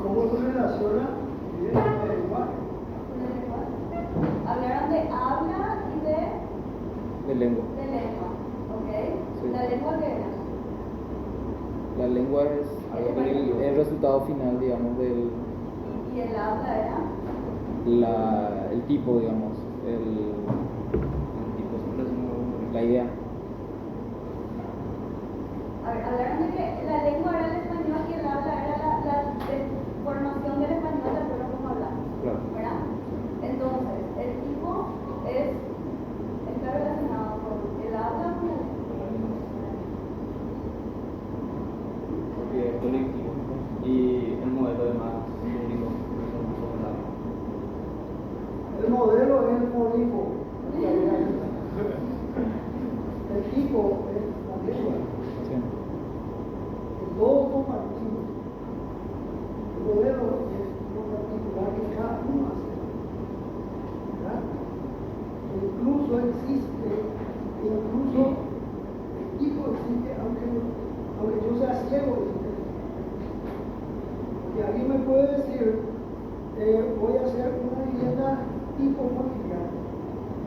¿Cómo se relaciona bien el lenguaje? Hablaron de habla y De lengua. de lengua, ¿ok? Sí. ¿La lengua qué era? La lengua es el resultado final, digamos, del ¿Y el habla era? el tipo, digamos, el tipo siempre es la idea. A ver, hablaron de que la lengua era el español y el habla era la formación del español de acuerdo a cómo hablamos, Claro. ¿verdad? Entonces, el tipo está relacionado con el habla o con la lengua. Porque es colectivo y el modelo además es único. El modelo es el monico. El tipo es la lengua. Sí. Todos compartimos. El modelo es lo particular que cada uno hace. ¿Verdad? Incluso existe, el tipo existe, aunque yo sea ciego, existe. Y alguien me puede decir, voy a hacer una vivienda tipo familiar.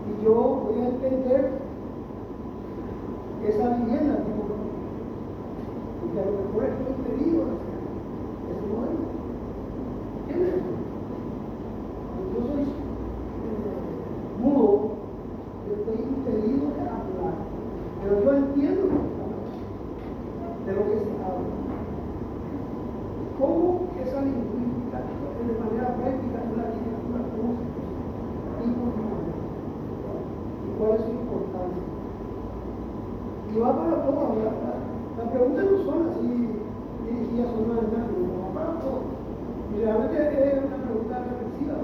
Y yo voy a entender esa vivienda tipo familiar. Porque a lo mejor estoy impedido de hacer ese modelo. ¿Entiendes? Yo soy mudo, yo estoy impedido de hablar. Pero yo entiendo lo que está pasando. cómo esa lingüística de manera práctica en la literatura produce tipos de modelo y cuál es su importancia. Y va para todo. La pregunta no son así dirigidas solamente a mí, va para todo. Y realmente es una pregunta reflexiva.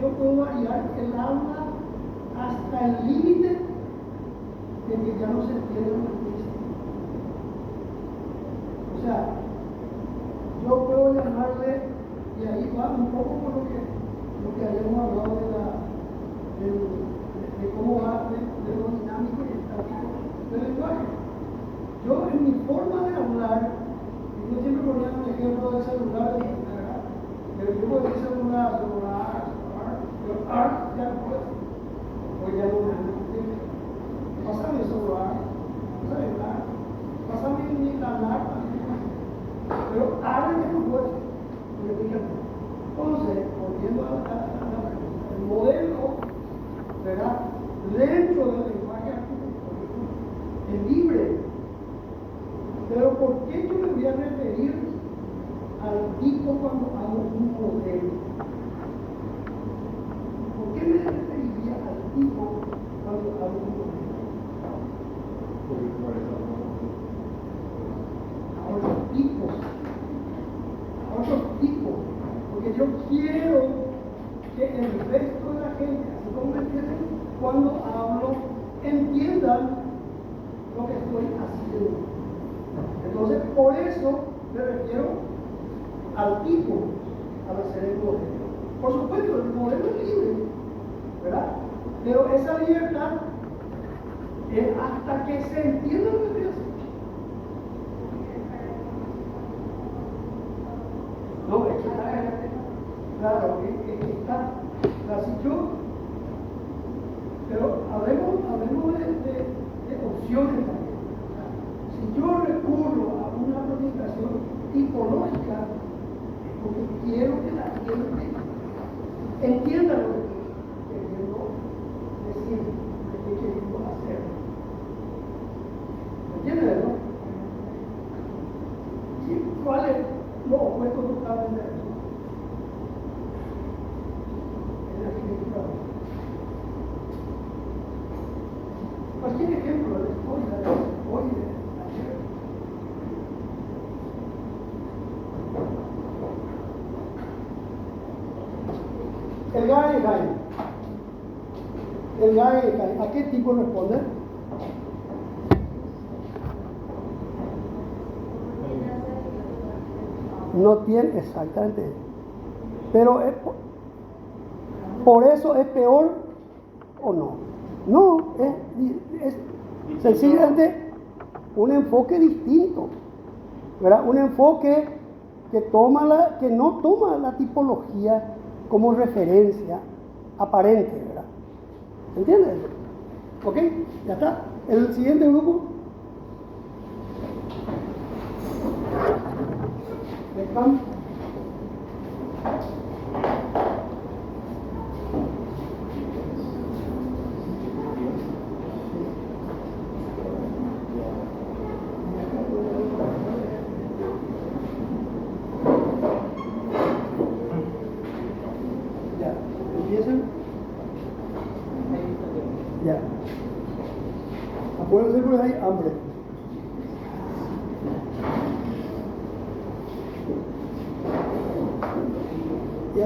Yo puedo variar el habla hasta el límite de que ya no se entiende lo que dice. O sea, yo puedo llamarle, y ahí va un poco por lo que habíamos hablado de cómo va, de lo dinámico y estático del lenguaje. Yo en mi forma de hablar, yo siempre ponía un ejemplo del celular, ¿verdad? Pero yo puedo decir celular, pero art ya no puedo. Pues ya no me entiende. Pásame el celular, pásame el art, pásame la larga. Pero art ya no puedo. Entonces, volviendo a la pregunta, el modelo, ¿verdad? Dentro del lenguaje arquitectónico es libre. Pero ¿por qué yo me voy a referir al tipo cuando hago un modelo? ¿Por qué me referiría al tipo cuando hago un modelo? A otros tipos. Porque yo quiero que el resto de la gente, así como me entienden, cuando hablo, entiendan lo que estoy haciendo. Entonces, por eso me refiero al tipo al hacer el modelo. Por supuesto, el modelo es libre, ¿verdad? Pero esa libertad es hasta que se entienda lo que estoy haciendo. No, es que está, claro, está, si yo, pero hablemos de opciones también. Si yo recurro a una planificación tipológica, es porque quiero que la gente entienda lo que estoy queriendo decir, lo que estoy queriendo hacer. ¿Me entiendes, no? ¿Y cuál es lo opuesto totalmente a eso? En la arquitectura. Cualquier ejemplo de la historia de hoy de ayer. El GAE, ¿a qué tipo responde? No tiene exactamente. Pero por eso es peor o no. No, es sencillamente un enfoque distinto, ¿verdad? Un enfoque que no toma la tipología como referencia aparente, ¿verdad? ¿Entiendes? ¿Ok? Ya está. El siguiente grupo. Beckham. Ya, empiezan. Ya. Acuérdense porque hay hambre.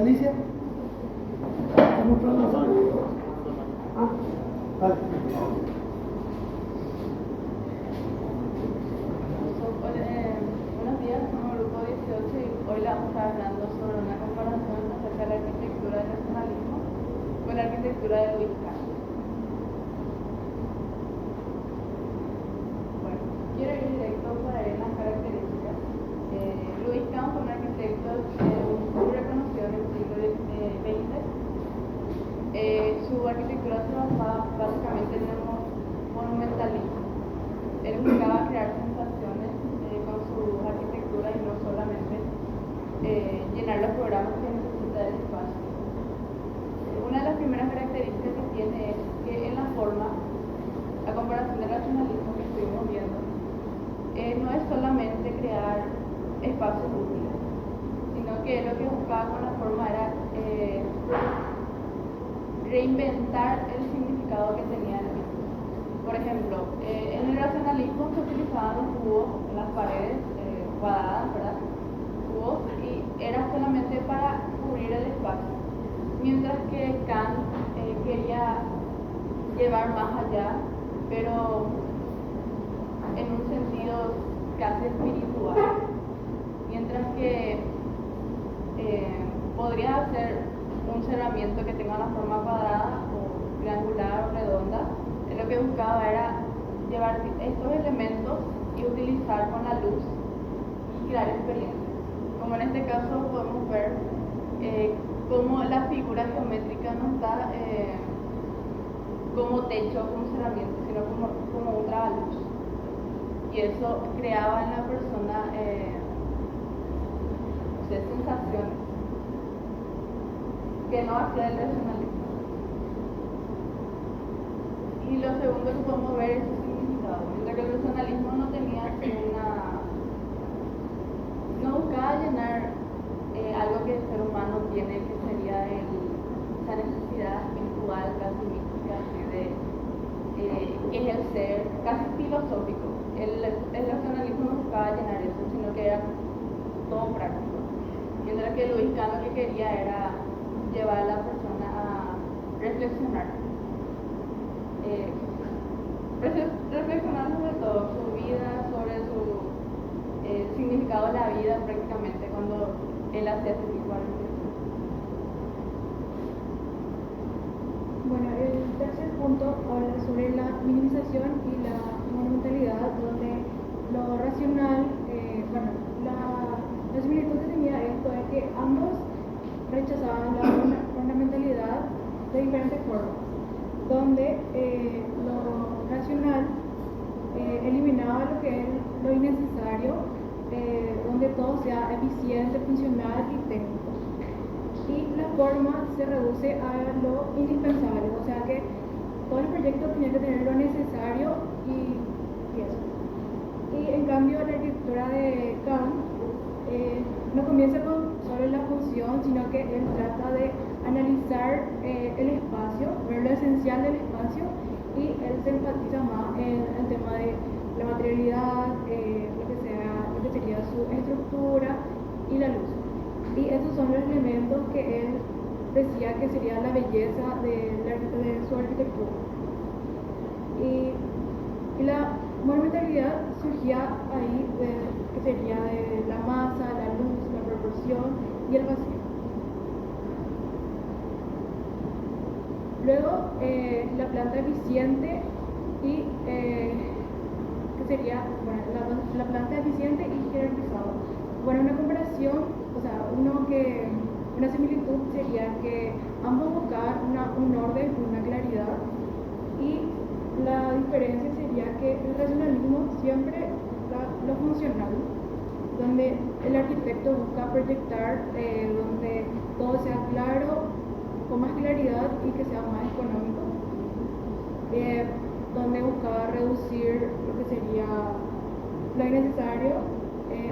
Alicia? ¿Estás mostrando la sala? Ah, vale. Buenos días, somos Grupo 18 y hoy la vamos a estar hablando sobre una comparación acerca de la arquitectura del racionalismo con la arquitectura de Louis Kahn. Bueno, quiero ir directo para ver las características. Louis Kahn fue un arquitecto muy reconocido en el siglo XX. Su arquitectura se basaba básicamente en el monumentalismo. Él buscaba crear sensaciones con su arquitectura y no solamente llenar los programas que necesita del espacio. Una de las primeras características que tiene es que en la forma, a comparación del racionalismo que estuvimos viendo, no es solamente crear espacios útiles, sino que lo que buscaba con la forma era reinventar el significado que tenía el mismo. Por ejemplo, en el racionalismo se utilizaban los cubos en las paredes cuadradas, ¿verdad? Cubos, y era solamente para cubrir el espacio. Mientras que Kant quería llevar más allá, pero en un sentido casi espiritual. Mientras que podría ser un cerramiento que tenga una forma cuadrada o triangular o redonda. Lo que buscaba era llevar estos elementos y utilizar con la luz y crear experiencias. Como en este caso podemos ver cómo la figura geométrica no está como techo, como cerramiento, sino como un trabaluz. Y eso creaba en la persona sensaciones que no hacía el racionalismo. Y lo segundo que podemos ver es su significado. Mientras que el racionalismo no tenía no buscaba llenar algo que el ser humano tiene, que sería esa necesidad espiritual, casi mística, que es el ser, casi filosófico. El racionalismo no buscaba llenar eso, sino que era todo práctico. Mientras que Louis Kahn lo que quería era llevar a la persona a reflexionar. Reflexionar sobre todo su vida, sobre su significado de la vida prácticamente cuando él hacía este tipo de reflexión. Bueno, el tercer punto habla sobre la minimización y la monumentalidad, donde lo racional, la similitud que tenía esto es que ambos rechazaban la ornamentalidad de diferentes formas, donde lo racional eliminaba lo que es lo innecesario, donde todo sea eficiente, funcional y técnico. Y la forma se reduce a lo indispensable, o sea que todo el proyecto tenía que tener lo necesario y eso. Y en cambio la arquitectura de Kant no comienza con solo la función, sino que él trata de analizar el espacio, ver lo esencial del espacio, y él se enfatiza más en el tema de la materialidad, lo que sería su estructura y la luz. Y esos son los elementos que él decía que sería la belleza de su arquitectura. Y la monumentalidad surgía ahí, que sería de la masa, la luz, la proporción y el vacío. Luego, la planta eficiente y que sería la planta eficiente y jerarquizada. Bueno, una comparación, o sea, una similitud sería que ambos buscaban un orden, una claridad, y la diferencia sería que el racionalismo siempre da lo funcional, donde el arquitecto busca proyectar donde todo sea claro, con más claridad y que sea más económico, donde buscaba reducir lo que sería lo innecesario,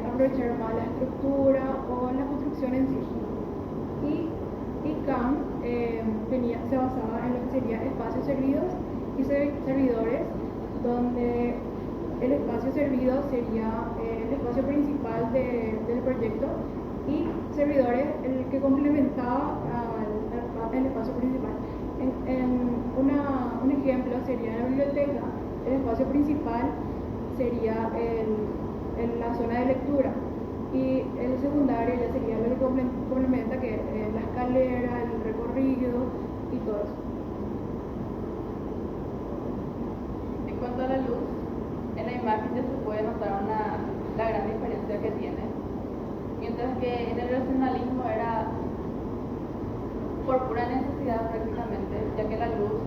aprovechar más la estructura o la construcción en sí. Y Kant se basaba en lo que sería espacios servidos y servidores, donde el espacio servido sería el espacio principal del proyecto, y servidores el que complementaba el espacio principal. Un ejemplo sería la biblioteca. El espacio principal sería la zona de lectura y el secundario ya sería lo que complementa, que es la escalera, el recorrido y todo eso. En cuanto a la luz, en la imagen ya se puede notar la gran diferencia que tiene. Mientras que en el racionalismo era por pura necesidad prácticamente, ya que la luz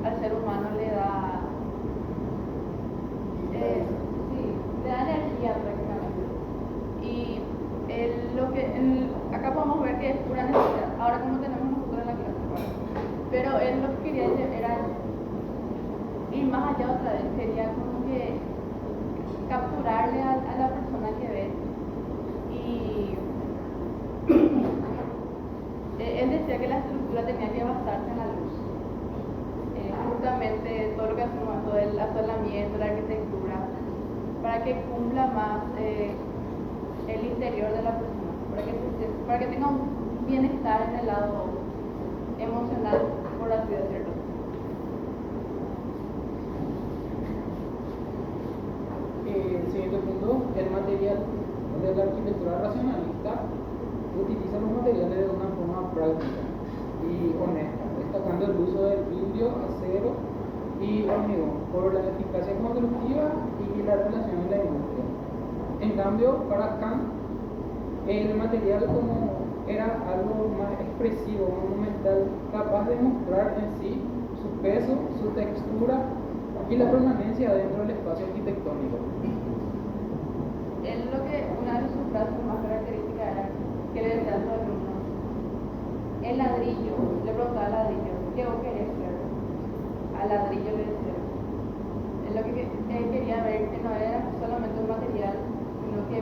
al ser humano le da energía prácticamente. Y acá podemos ver que es pura necesidad. Ahora como tenemos nosotros en la clase, ¿verdad? Pero él lo que quería decir era ir más allá otra vez, quería como que capturarle a la persona que ve. Y él decía que la estructura tenía que basarse en la luz. Justamente todo lo que hacemos, todo el asolamiento, la arquitectura, para que cumpla más el interior de la persona, para que tenga un bienestar en el lado emocional, por así decirlo. El siguiente punto, el material de la arquitectura racionalista utiliza los materiales de una forma práctica y honesta, destacando el uso del vidrio, acero y hormigón por la eficacia constructiva y la relación en la industria. En cambio, para Kant, el material como era algo más expresivo, monumental, capaz de mostrar en sí su peso, su textura y la permanencia dentro del espacio arquitectónico. Una de sus frases más características era que le decía a sus alumnos: el ladrillo, le preguntaba al ladrillo, ¿qué vos querés ser? Al ladrillo le decía. Es lo que él quería ver, que no era solamente un material, sino que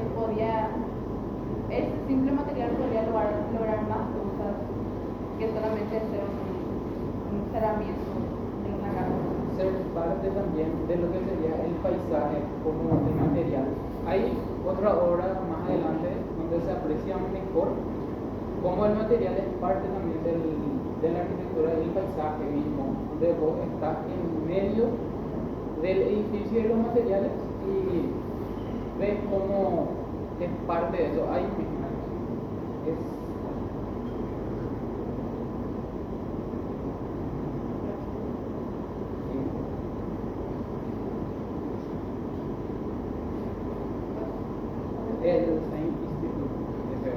ese simple material podía lograr más cosas que solamente hacer un cerramiento en una casa. Ser parte también de lo que sería el paisaje como de material. Hay otra obra más adelante donde se aprecia mejor cómo el material es parte también de la arquitectura del paisaje mismo, donde vos estás en medio del edificio y de los materiales y ves cómo es parte de eso. Ahí mismo el Instituto de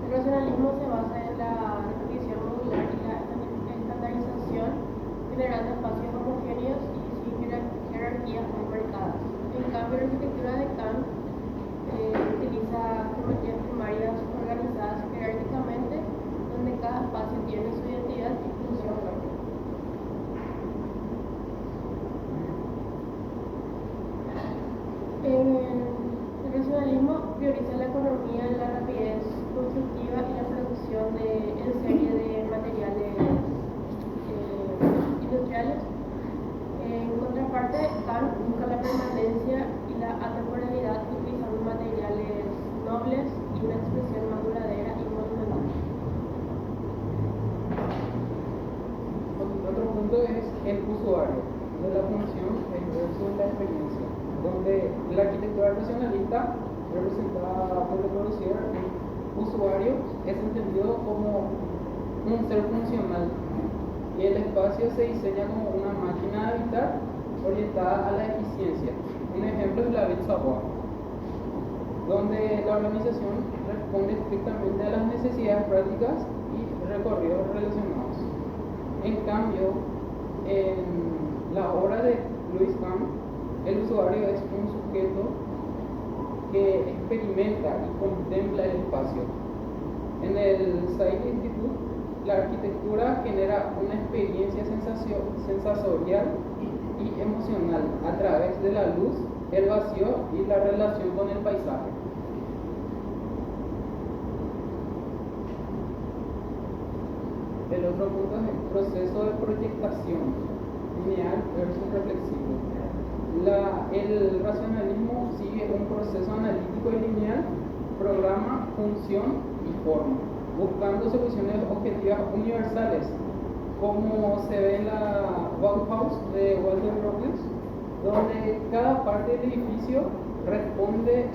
El racionalismo se basa en la repetición modular y la estandarización, generando espacios homogéneos y sin jerarquías muy marcadas. En cambio, la arquitectura de Kant utiliza geometrías primarias organizadas jerárquicamente, donde cada espacio tiene su identidad y función propia. El racionalismo prioriza la economía, la rapidez constructiva y la producción en serie de materiales industriales. En contraparte, Kant busca la permanencia y la atemporalidad utilizando materiales nobles y una expresión más duradera y monumental. Otro punto es el usuario, de la función versus la experiencia, donde la arquitectura racionalista, representada por el Corbusier, el usuario es entendido como un ser funcional y el espacio se diseña como una máquina de habitar orientada a la eficiencia. Un ejemplo es la Ville Savoie, donde la organización responde estrictamente a las necesidades prácticas y recorridos relacionados. En cambio, en la obra de Louis Kahn, el usuario es un sujeto que experimenta y contempla el espacio. En el Saïd Institute, la arquitectura genera una experiencia sensorial y emocional a través de la luz, el vacío y la relación con el paisaje. El otro punto es el proceso de proyectación, lineal versus reflexivo. El racionalismo sigue un proceso analítico y lineal, programa, función y forma, buscando soluciones objetivas universales, como se ve en la Bauhaus de Walter Gropius, donde cada parte del edificio responde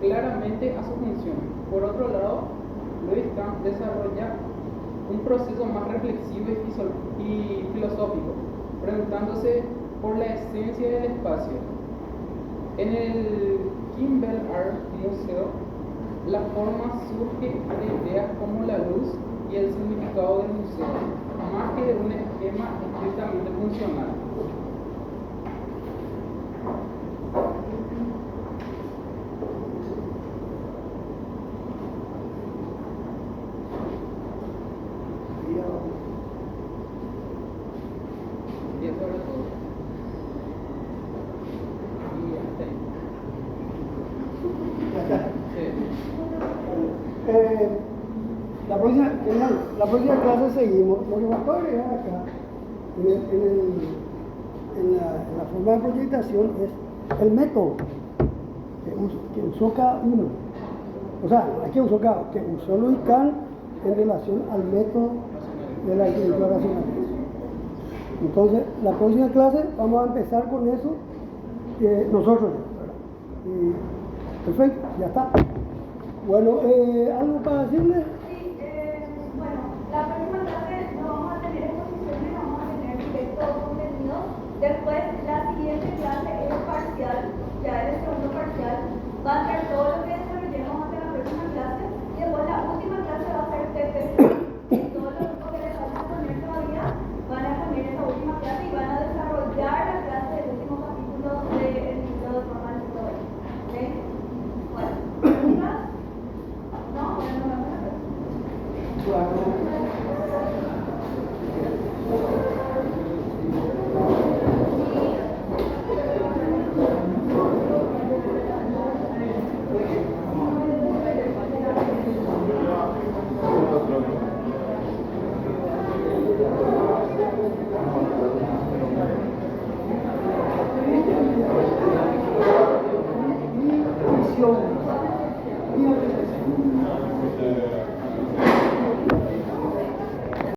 claramente a su función. Por otro lado, Louis Kahn desarrolla un proceso más reflexivo y filosófico, preguntándose por la esencia del espacio. En el Kimball Art Museo, la forma surge de ideas como la luz y el significado del museo, más que de un esquema estrictamente funcional. Y eso era todo. Y hasta ahí. La próxima clase seguimos. Lo que va a agregar acá en la forma de proyectación es el método que usó cada uno. O sea, no es que usó cada uno, que usó Louis Kahn en relación al método de la arquitectura racional. Entonces, la próxima clase vamos a empezar con eso nosotros. Perfecto, ya está. Bueno, ¿algo para decirle? Sí, bueno, la próxima clase no vamos a tener exposiciones, vamos a tener directo contenido. Después, la siguiente clase es parcial, ya es el segundo parcial.